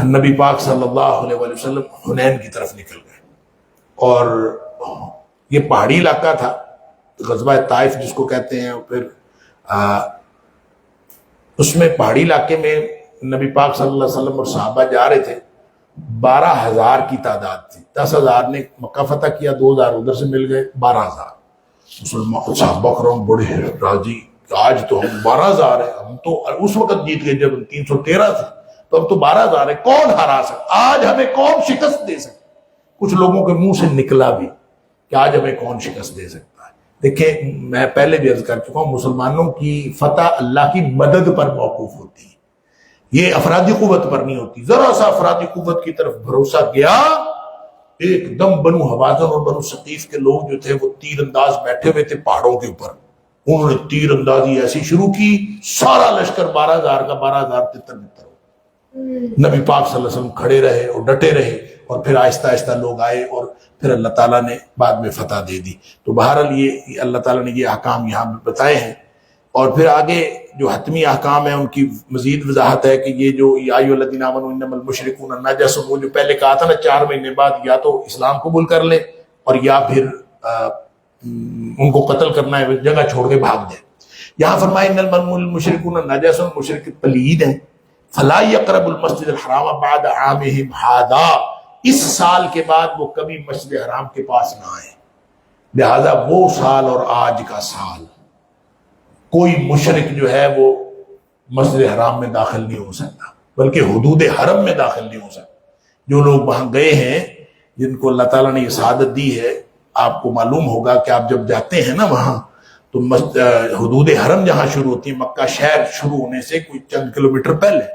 نبی پاک صلی اللہ علیہ وآلہ وسلم حنین کی طرف نکل گئے، اور یہ پہاڑی علاقہ تھا، غزوہ طائف جس کو کہتے ہیں، پھر اس میں پہاڑی علاقے میں نبی پاک صلی اللہ علیہ وسلم اور صحابہ جا رہے تھے، 12,000 کی تعداد تھی، 10,000 نے مکہ فتح کیا، 2,000 ادھر سے مل گئے، 12,000۔ مسلمان صحابہ کرام بڑے راضی کہ آج تو ہم 12,000 ہیں، ہم تو اس وقت جیت گئے جب 313 تھے، تو اب تو 12,000 ہے، کون ہرا سکتا، آج ہمیں کون شکست دے سکتا۔ کچھ لوگوں کے منہ سے نکلا بھی کہ آج ہمیں کون شکست دے سکتا ہے۔ دیکھیں میں پہلے بھی عرض کر چکا ہوں، مسلمانوں کی فتح اللہ کی مدد پر موقوف ہوتی ہے، یہ افرادی قوت پر نہیں ہوتی۔ ذرا سا افرادی قوت کی طرف بھروسہ گیا، ایک دم بنو حوازن اور بنو ثقیف کے لوگ جو تھے وہ تیر انداز بیٹھے ہوئے تھے پہاڑوں کے اوپر، انہوں نے تیر اندازی ایسی شروع کی، سارا لشکر 12,000 کا 12,000 تتر بتر ہو۔ نبی پاک صلی اللہ علیہ وسلم کھڑے رہے اور ڈٹے رہے، اور پھر آہستہ آہستہ لوگ آئے، اور پھر اللہ تعالیٰ نے بعد میں فتح دے دی۔ تو بہرحال یہ اللہ تعالیٰ نے یہ احکام یہاں بتائے ہیں، اور پھر آگے جو حتمی احکام ہیں ان کی مزید وضاحت ہے کہ یہ جو یا ایھا الذین آمنوا انما المشرکون نجس، وہ جو پہلے کہا تھا نا 4 مہینے بعد یا تو اسلام قبول کر لے اور یا پھر ان کو قتل کرنا ہے، جگہ چھوڑ کے بھاگ جائے۔ یہاں فرمایا انما المشرکون نجس، مشرک پلید ہیں، فلا یقربوا المسجد الحرام بعد عامہم ھذا، اس سال کے بعد وہ کبھی مسجد حرام کے پاس نہ آئے، لہذا وہ سال اور آج کا سال کوئی مشرک جو ہے وہ مسجد حرام میں داخل نہیں ہو سکتا۔ بلکہ حدود حرم میں داخل نہیں ہو سکتے. جو لوگ وہاں گئے ہیں جن کو اللہ تعالیٰ نے یہ سعادت دی ہے، آپ کو معلوم ہوگا کہ آپ جب جاتے ہیں نا وہاں تو حدود حرم جہاں شروع ہوتی ہے، مکہ شہر شروع ہونے سے کوئی چند کلومیٹر پہلے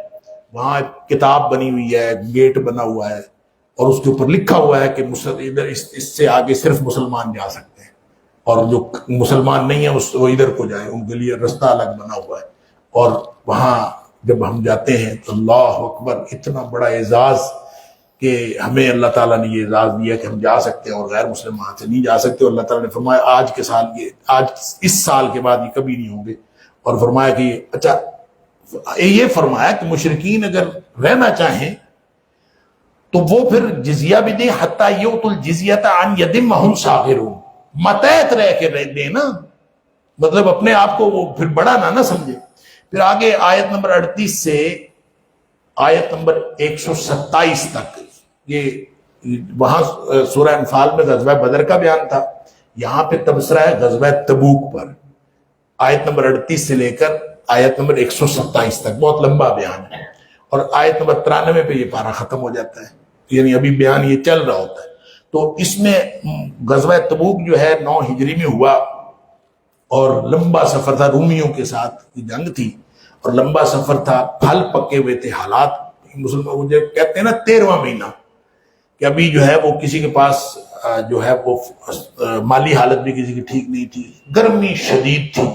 وہاں ایک کتاب بنی ہوئی ہے، گیٹ بنا ہوا ہے، اور اس کے اوپر لکھا ہوا ہے کہ ادھر اس سے آگے صرف مسلمان جا سکتے ہیں، اور جو مسلمان نہیں ہیں وہ ادھر کو جائیں، ان کے لیے رستہ الگ بنا ہوا ہے. اور وہاں جب ہم جاتے ہیں تو اللہ اکبر، اتنا بڑا اعزاز کہ ہمیں اللہ تعالیٰ نے یہ اعزاز دیا کہ ہم جا سکتے ہیں اور غیر مسلم وہاں سے نہیں جا سکتے. اور اللہ تعالیٰ نے فرمایا آج اس سال کے بعد یہ کبھی نہیں ہوں گے. اور فرمایا کہ اچھا یہ فرمایا کہ مشرکین اگر رہنا چاہیں تو وہ پھر جزیہ بھی دیں، حتیٰ یؤتوا الجزیۃ عن ید وہم صاغرون، متحد رہ کے دیں نا، مطلب اپنے آپ کو وہ پھر بڑا نہ سمجھے. پھر آگے آیت نمبر 38 سے آیت نمبر 127 تک، یہ وہاں سورہ انفال میں غزوہ بدر کا بیان تھا، یہاں پہ تبصرہ ہے غزوہ تبوک پر. آیت نمبر 38 سے لے کر آیت نمبر 127 تک بہت لمبا بیان ہے، اور آیت نمبر 93 پہ یہ پارہ ختم ہو جاتا ہے، یعنی ابھی بیان یہ چل رہا ہوتا ہے. تو اس میں غزوہ تبوک جو ہے 9 ہجری میں ہوا، اور لمبا سفر تھا، رومیوں کے ساتھ جنگ تھی اور لمبا سفر تھا، پھل پکے ہوئے تھے حالات. مسلمان جب کہتے ہیں نا 13واں مہینہ، کہ ابھی جو ہے وہ کسی کے پاس جو ہے وہ مالی حالت بھی کسی کی ٹھیک نہیں تھی، گرمی شدید تھی،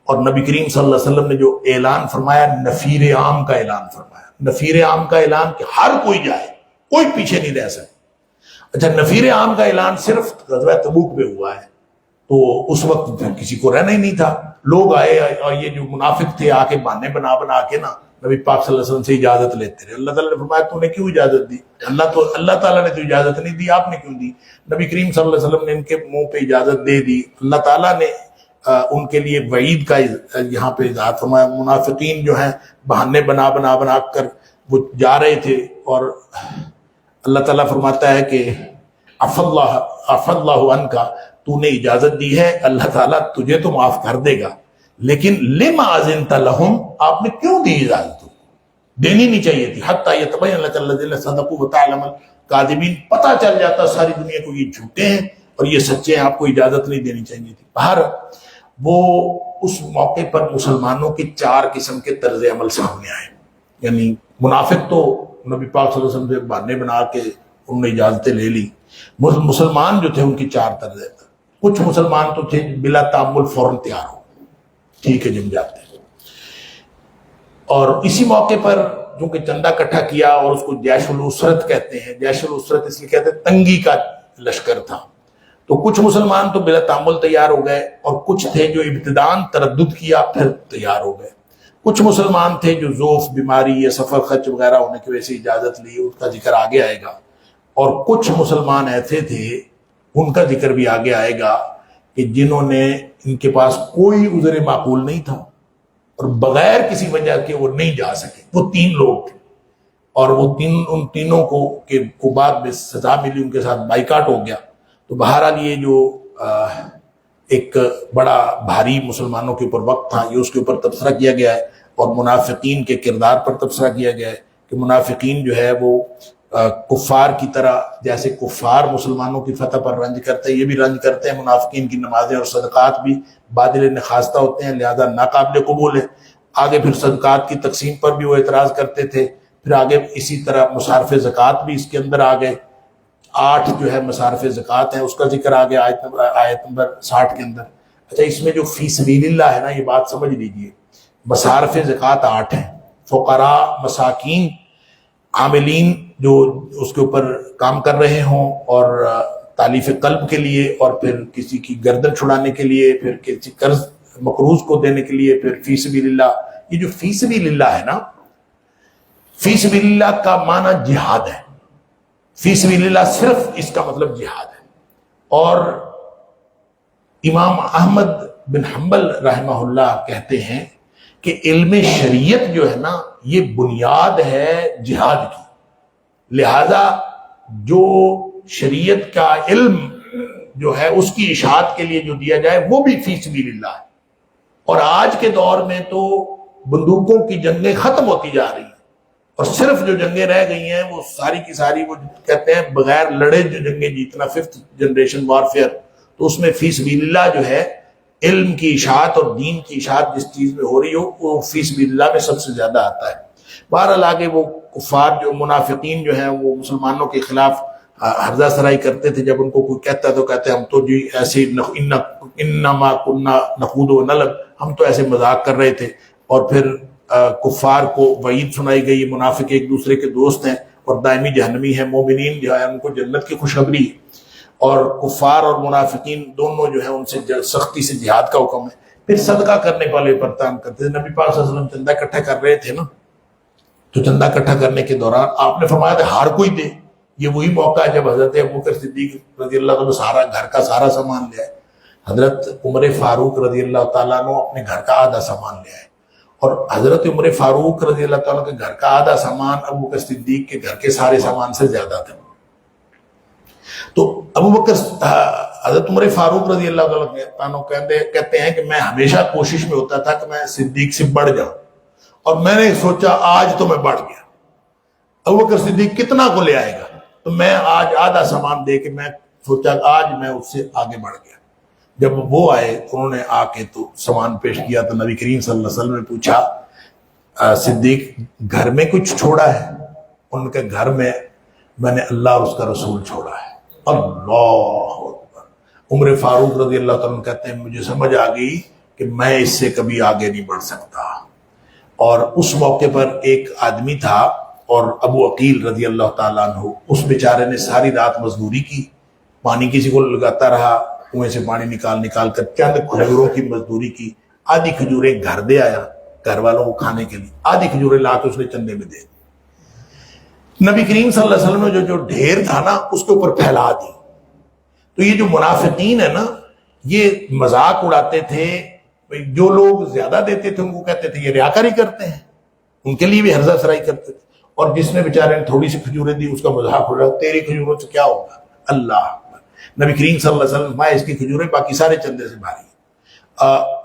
اور نبی کریم صلی اللہ علیہ وسلم نے جو اعلان فرمایا، نفیر عام کا اعلان فرمایا. نفیر عام کا اعلان کہ ہر کوئی جائے، کوئی پیچھے نہیں رہ سکتا. اچھا، نفیر عام کا اعلان صرف غزوہ تبوک پہ ہوا ہے، تو اس وقت کسی کو رہنا ہی نہیں تھا. لوگ آئے اور یہ جو منافق تھے آ کے بہانے بنا کے نا نبی پاک صلی اللہ علیہ وسلم سے اجازت لیتے رہے. اللہ تعالیٰ نے فرمایا تو نے کیوں اجازت دی؟ اللہ تعالیٰ نے تو اجازت نہیں دی، آپ نے کیوں دی؟ نبی کریم صلی اللہ علیہ وسلم نے ان کے منہ پہ اجازت دے دی. اللہ تعالیٰ نے ان کے لیے وعید کا یہاں پہ اظہار فرمایا. منافقین جو ہیں بہانے بنا کر وہ جا رہے تھے، اور اللہ تعالیٰ فرماتا ہے کہ عفا اللہ عنک، تو نے اجازت دی ہے، اللہ تعالیٰ تجھے تو معاف کر دے گا، لیکن لما اذنت لہم، آپ نے کیوں دی اجازت؟ دینی نہیں چاہیے تھی. حتی یتبین لک الذین صدقوا وتعلم الکاذبین، پتہ چل جاتا ساری دنیا کو یہ جھوٹے ہیں اور یہ سچے ہیں، آپ کو اجازت نہیں دینی چاہیے تھی. باہر وہ اس موقع پر مسلمانوں کی 4 قسم کے طرز عمل سامنے آئے. یعنی منافق تو نبی پاک صلی اللہ علیہ وسلم سے بہانے بنا کے انہوں نے اجازتیں لے لی. مسلمان جو تھے ان کی 4 طرز. کچھ مسلمان تو تھے بلا تعمل فوراً تیار ہو، ٹھیک ہے جم جاتے ہیں. اور اسی موقع پر چونکہ چندہ اکٹھا کیا، اور اس کو جیش الاسرت کہتے ہیں. جیش الاسرت اس لیے کہتے ہیں تنگی کا لشکر تھا. تو کچھ مسلمان تو بلا تعمل تیار ہو گئے، اور کچھ تھے جو ابتداً تردد کیا پھر تیار ہو گئے. کچھ مسلمان تھے جو ذوف، بیماری یا سفر خرچ وغیرہ ہونے کی وجہ سے اجازت لی، اس کا ذکر آگے آئے گا. اور کچھ مسلمان ایسے تھے، ان کا ذکر بھی آگے آئے گا، کہ جنہوں نے، ان کے پاس کوئی عذر معقول نہیں تھا اور بغیر کسی وجہ کے وہ نہیں جا سکے. وہ 3 لوگ تھے، اور وہ ان تینوں کو بعد میں سزا ملی، ان کے ساتھ بائیکاٹ ہو گیا. تو بہرحال یہ جو ایک بڑا بھاری مسلمانوں کے اوپر وقت تھا، یہ اس کے اوپر تبصرہ کیا گیا ہے، اور منافقین کے کردار پر تبصرہ کیا گیا ہے کہ منافقین جو ہے وہ کفار کی طرح، جیسے کفار مسلمانوں کی فتح پر رنج کرتے ہیں، یہ بھی رنج کرتے ہیں. منافقین کی نمازیں اور صدقات بھی بادل نخواستہ ہوتے ہیں، لہذا ناقابل قبول ہے. آگے پھر صدقات کی تقسیم پر بھی وہ اعتراض کرتے تھے. پھر آگے اسی طرح مصارف زکوٰۃ بھی اس کے اندر آ گئے. 8 جو ہے مصارف زکوٰۃ ہیں، اس کا ذکر آ گیا آیت نمبر 60 کے اندر. اچھا، اس میں جو فی سبیل اللہ ہے نا، یہ بات سمجھ لیجئے. مصارف زکوٰۃ 8 ہیں. فقراء، مساکین، عاملین جو اس کے اوپر کام کر رہے ہوں، اور تالیف قلب کے لیے، اور پھر کسی کی گردن چھڑانے کے لیے، پھر کسی قرض مقروض کو دینے کے لیے، پھر فی سبیل اللہ. یہ جو فی سبیل اللہ ہے نا، فی سبیل اللہ کا معنی جہاد ہے. فی سبیل اللہ صرف اس کا مطلب جہاد ہے. اور امام احمد بن حنبل رحمہ اللہ کہتے ہیں کہ علم شریعت جو ہے نا، یہ بنیاد ہے جہاد کی. لہذا جو شریعت کا علم جو ہے اس کی اشاعت کے لیے جو دیا جائے وہ بھی فی سبیل اللہ ہے. اور آج کے دور میں تو بندوقوں کی جنگیں ختم ہوتی جا رہی ہیں، اور صرف جو جنگیں رہ گئی ہیں وہ ساری کی ساری وہ کہتے ہیں بغیر لڑے جو جنگیں جیتنا، 5th جنریشن وارفیئر، تو اس میں فی سبیل اللہ جو ہے علم کی اشاعت اور دین کی اشاعت جس چیز میں ہو رہی ہو وہ فی سبیل اللہ میں سب سے زیادہ آتا ہے۔ بہرحال آگے وہ کفار جو منافقین جو ہیں وہ مسلمانوں کے خلاف حرزہ سرائی کرتے تھے، جب ان کو کوئی کہتا تو کہتے ہم تو جی ایسے انما کنا نخوض و نلعب، ہم تو ایسے مذاق کر رہے تھے۔ اور پھر کفار کو وعید سنائی گئی، منافق ایک دوسرے کے دوست ہیں اور دائمی جہنمی ہیں، مومنین جو ہے ان کو جنت کی خوشخبری، اور کفار اور منافقین دونوں جو ہیں ان سے سختی سے جہاد کا حکم ہے۔ پھر صدقہ کرنے والے پر تان کرتے تھے۔ نبی پاک صلی اللہ علیہ وسلم چندہ اکٹھا کر رہے تھے نا، تو چندہ اکٹھا کرنے کے دوران آپ نے فرمایا تھا ہر کوئی دے۔ یہ وہی موقع ہے جب حضرت ابوبکر صدیق رضی اللہ عنہ سارا گھر کا سارا سامان لے آئے، حضرت عمر فاروق رضی اللہ تعالیٰ عنہ اپنے گھر کا آدھا سامان لے آئے، اور حضرت عمر فاروق رضی اللہ تعالیٰ کے گھر کا آدھا سامان ابوبکر صدیق کے گھر کے سارے سامان سے زیادہ تھا۔ تو حضرت عمر فاروق رضی اللہ تعالیٰ کہتے ہیں کہ میں ہمیشہ کوشش میں ہوتا تھا کہ میں صدیق سے بڑھ جاؤں، اور میں نے سوچا آج تو میں بڑھ گیا۔ ابوبکر صدیق کتنا کو لے آئے گا، تو میں آج آدھا سامان دے کے میں سوچا آج میں اس سے آگے بڑھ گیا۔ جب وہ آئے تو انہوں نے آ کے تو سامان پیش کیا، تو نبی کریم صلی اللہ علیہ وسلم نے پوچھا صدیق گھر میں کچھ چھوڑا ہے؟ ان کے گھر میں نے اللہ اور اس کا رسول چھوڑا ہے۔ اللہ اکبر۔ عمر فاروق رضی اللہ تعالیٰ کہتے ہیں مجھے سمجھ آ گئی کہ میں اس سے کبھی آگے نہیں بڑھ سکتا۔ اور اس موقع پر ایک آدمی تھا اور ابو عقیل رضی اللہ تعالیٰ عنہ، اس بیچارے نے ساری رات مزدوری کی، پانی کسی کو لگاتا رہا، کنویں سے پانی نکال کر چند کھجوروں کی مزدوری کی، آدھی کھجوریں گھر دے آیا گھر والوں کو کھانے کے لیے، آدھی کھجوریں لا کے اس نے چندے میں دے۔ نبی کریم صلی اللہ علیہ وسلم نے جو ڈھیر تھا نا اس کے اوپر پھیلا دی۔ تو یہ جو منافقین ہے نا یہ مذاق اڑاتے تھے، جو لوگ زیادہ دیتے تھے ان کو کہتے تھے یہ ریاکاری کرتے ہیں، ان کے لیے بھی حرزہ سرائی کرتے تھے، اور جس نے بیچارے نے تھوڑی سی کھجوریں دی اس کا مذاق اڑا، تیری کھجوروں سے کیا ہوگا؟ اللہ اکبر۔ نبی کریم صلی اللہ علیہ وسلم اس کی کھجوریں باقی سارے چندے سے بھاری۔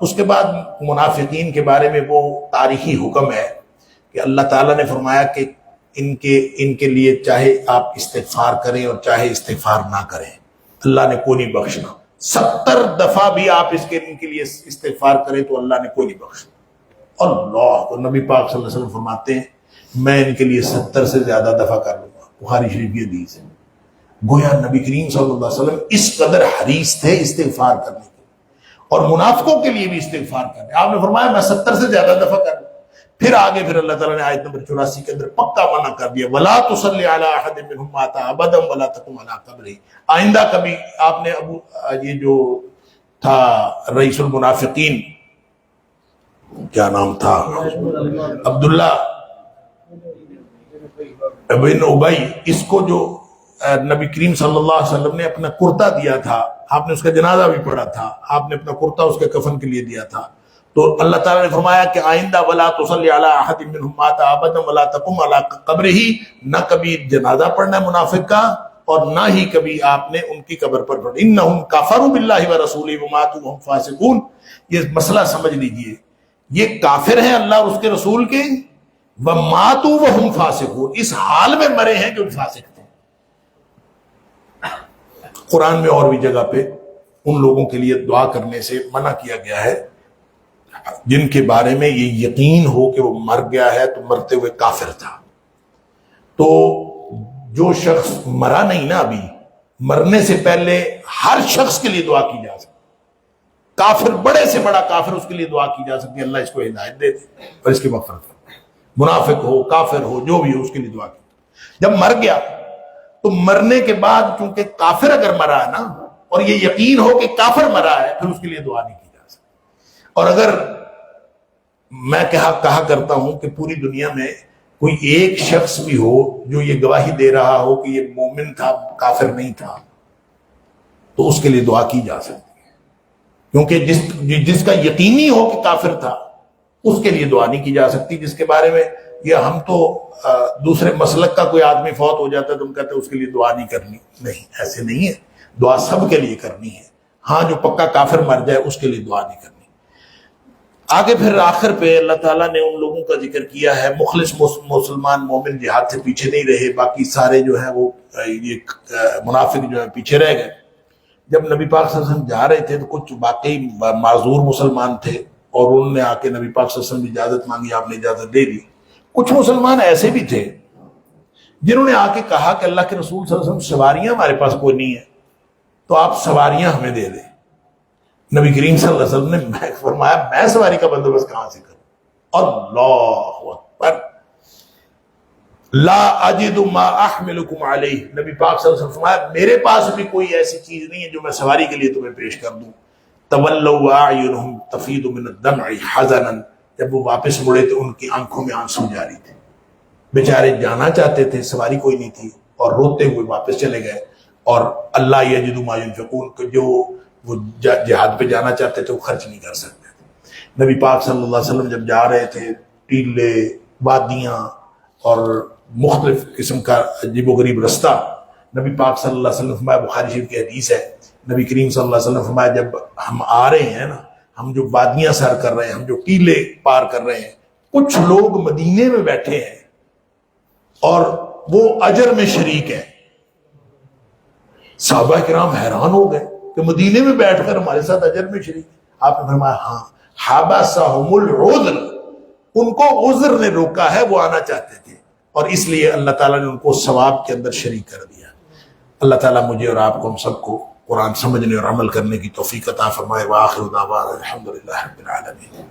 اس کے بعد منافقین کے بارے میں وہ تاریخی حکم ہے کہ اللہ تعالیٰ نے فرمایا کہ ان کے لیے چاہے آپ استغفار کریں اور چاہے استغفار نہ کریں اللہ نے کوئی نہیں بخشنا۔ 70 دفعہ بھی آپ ان کے لیے استغفار کریں تو اللہ نے کوئی نہیں بخشنا۔ اللہ، تو نبی پاک صلی اللہ علیہ وسلم فرماتے ہیں میں ان کے لیے 70 سے زیادہ دفعہ کر لوں گا۔ بخاری شریف کی حدیث ہے۔ گویا نبی کریم صلی اللہ علیہ وسلم اس قدر حریص تھے استغفار کرنے کے اور منافقوں کے لیے بھی استغفار کرنے۔ آپ نے فرمایا میں 70 سے زیادہ دفعہ کر لوں۔ پھر آگے اللہ تعالیٰ نے آیت نمبر 84 کے اندر پکا منع کر دیا، وَلَا تُصَلِّ عَلَىٰ أَحَدٍ مِّنْهُمْ مَاتَ أَبَدًا وَلَا تَقُمْ عَلَىٰ قَبْرِهِ۔ آئندہ کبھی آپ نے یہ جو تھا رئیس المنافقین، کیا نام تھا، عبداللہ بن ابی، اس کو جو نبی کریم صلی اللہ علیہ وسلم نے اپنا کرتا دیا تھا، آپ نے اس کا جنازہ بھی پڑھا تھا، آپ نے اپنا کرتا اس کے کفن کے لیے دیا تھا، تو اللہ تعالیٰ نے فرمایا کہ آئندہ وَلَا تُصَلِّ عَلَىٰ أَحَدٍ مِّنْهُمْ مَاتَ أَبَدًا وَلَا تَقُمْ عَلَىٰ قَبْرِهِ، نہ کبھی جنازہ پڑھنا ہے منافق کا اور نہ ہی کبھی آپ نے ان کی قبر پر پڑھنا۔ إِنَّهُمْ كَفَرُوا بِاللَّهِ وَرَسُولِهِ وَمَاتُوا وَهُمْ فَاسِقُونَ۔ یہ مسئلہ سمجھ لیجئے، یہ کافر ہیں اللہ اور اس کے رسول کے، وَمَاتُوا وَهُمْ فَاسِقُونَ، اس حال میں مرے ہیں کہ وہ فاسق تھے۔ قرآن میں اور بھی جگہ پہ ان لوگوں کے لیے دعا کرنے سے منع کیا گیا ہے جن کے بارے میں یہ یقین ہو کہ وہ مر گیا ہے تو مرتے ہوئے کافر تھا۔ تو جو شخص مرا نہیں نا ابھی، مرنے سے پہلے ہر شخص کے لیے دعا کی جا سکتی، کافر بڑے سے بڑا کافر اس کے لیے دعا کی جا سکتی ہے اللہ اس کو ہدایت دے دے اور اس کی مغفرت کرے، منافق ہو کافر ہو جو بھی ہو اس کے لیے دعا کی۔ جب مر گیا تو مرنے کے بعد چونکہ کافر اگر مرا ہے نا اور یہ یقین ہو کہ کافر مرا ہے پھر اس کے لیے دعا نہیں کی جا سکتی۔ اور اگر میں کہا کرتا ہوں کہ پوری دنیا میں کوئی ایک شخص بھی ہو جو یہ گواہی دے رہا ہو کہ یہ مومن تھا کافر نہیں تھا تو اس کے لیے دعا کی جا سکتی ہے، کیونکہ جس کا یقینی ہو کہ کافر تھا اس کے لیے دعا نہیں کی جا سکتی۔ جس کے بارے میں یہ ہم تو دوسرے مسلک کا کوئی آدمی فوت ہو جاتا ہے تو ہم کہتے ہیں اس کے لیے دعا نہیں کرنی، نہیں، ایسے نہیں ہے، دعا سب کے لیے کرنی ہے۔ ہاں جو پکا کافر مر جائے اس کے لیے دعا نہیں کرنی۔ آگے پھر آخر پہ اللہ تعالیٰ نے ان لوگوں کا ذکر کیا ہے، مخلص مسلمان مومن جہاد سے پیچھے نہیں رہے، باقی سارے جو ہیں وہ یہ منافق جو ہیں پیچھے رہ گئے۔ جب نبی پاک صلی اللہ علیہ وسلم جا رہے تھے تو کچھ واقعی معذور مسلمان تھے اور انہوں نے آ کے نبی پاک صلی اللہ علیہ وسلم کی اجازت مانگی، آپ نے اجازت دے دی۔ کچھ مسلمان ایسے بھی تھے جنہوں نے آ کے کہا کہ اللہ کے رسول صلی اللہ علیہ وسلم سواریاں ہمارے پاس کوئی نہیں ہے تو آپ سواریاں ہمیں دے دیں۔ نبی کریم صلی اللہ علیہ وسلم نے فرمایا میں سواری کا بندوبست کہاں سے کروں؟ اللہ اکبر، لا اجد ما احملکم علیہ، نبی پاک صلی اللہ علیہ وسلم فرمایا میرے پاس بھی کوئی ایسی چیز نہیں ہے جو میں سواری کے لیے تمہیں پیش کر دوں۔ تولوا اعینہم تفیض من الدمع حزنا، جب وہ واپس مڑے تو ان کی آنکھوں میں آنسو جاری تھے، بیچارے جانا چاہتے تھے، سواری کوئی نہیں تھی اور روتے ہوئے واپس چلے گئے۔ اور اللہ یجد ما ینفقون، کہ جو وہ جہاد پہ جانا چاہتے تھے وہ خرچ نہیں کر سکتے تھے۔ نبی پاک صلی اللہ علیہ وسلم جب جا رہے تھے، ٹیلے، وادیاں اور مختلف قسم کا عجیب و غریب رستہ، نبی پاک صلی اللہ علیہ وسلم فرمایا، بخاری شریف کی حدیث ہے، نبی کریم صلی اللہ علیہ وسلم فرمایا جب ہم آ رہے ہیں نا، ہم جو وادیاں سر کر رہے ہیں، ہم جو ٹیلے پار کر رہے ہیں، کچھ لوگ مدینے میں بیٹھے ہیں اور وہ اجر میں شریک ہیں۔ صحابہ کرام حیران ہو گئے کہ مدینے میں بیٹھ کر ہمارے ساتھ اجر میں شریک۔ آپ نے فرمایا ہاں، حبسہم العذر، ان کو عذر نے روکا ہے، وہ آنا چاہتے تھے اور اس لیے اللہ تعالیٰ نے ان کو ثواب کے اندر شریک کر دیا۔ اللہ تعالیٰ مجھے اور آپ کو، ہم سب کو قرآن سمجھنے اور عمل کرنے کی توفیق عطا فرمائے۔ وآخر دعوانا الحمدللہ رب العالمین۔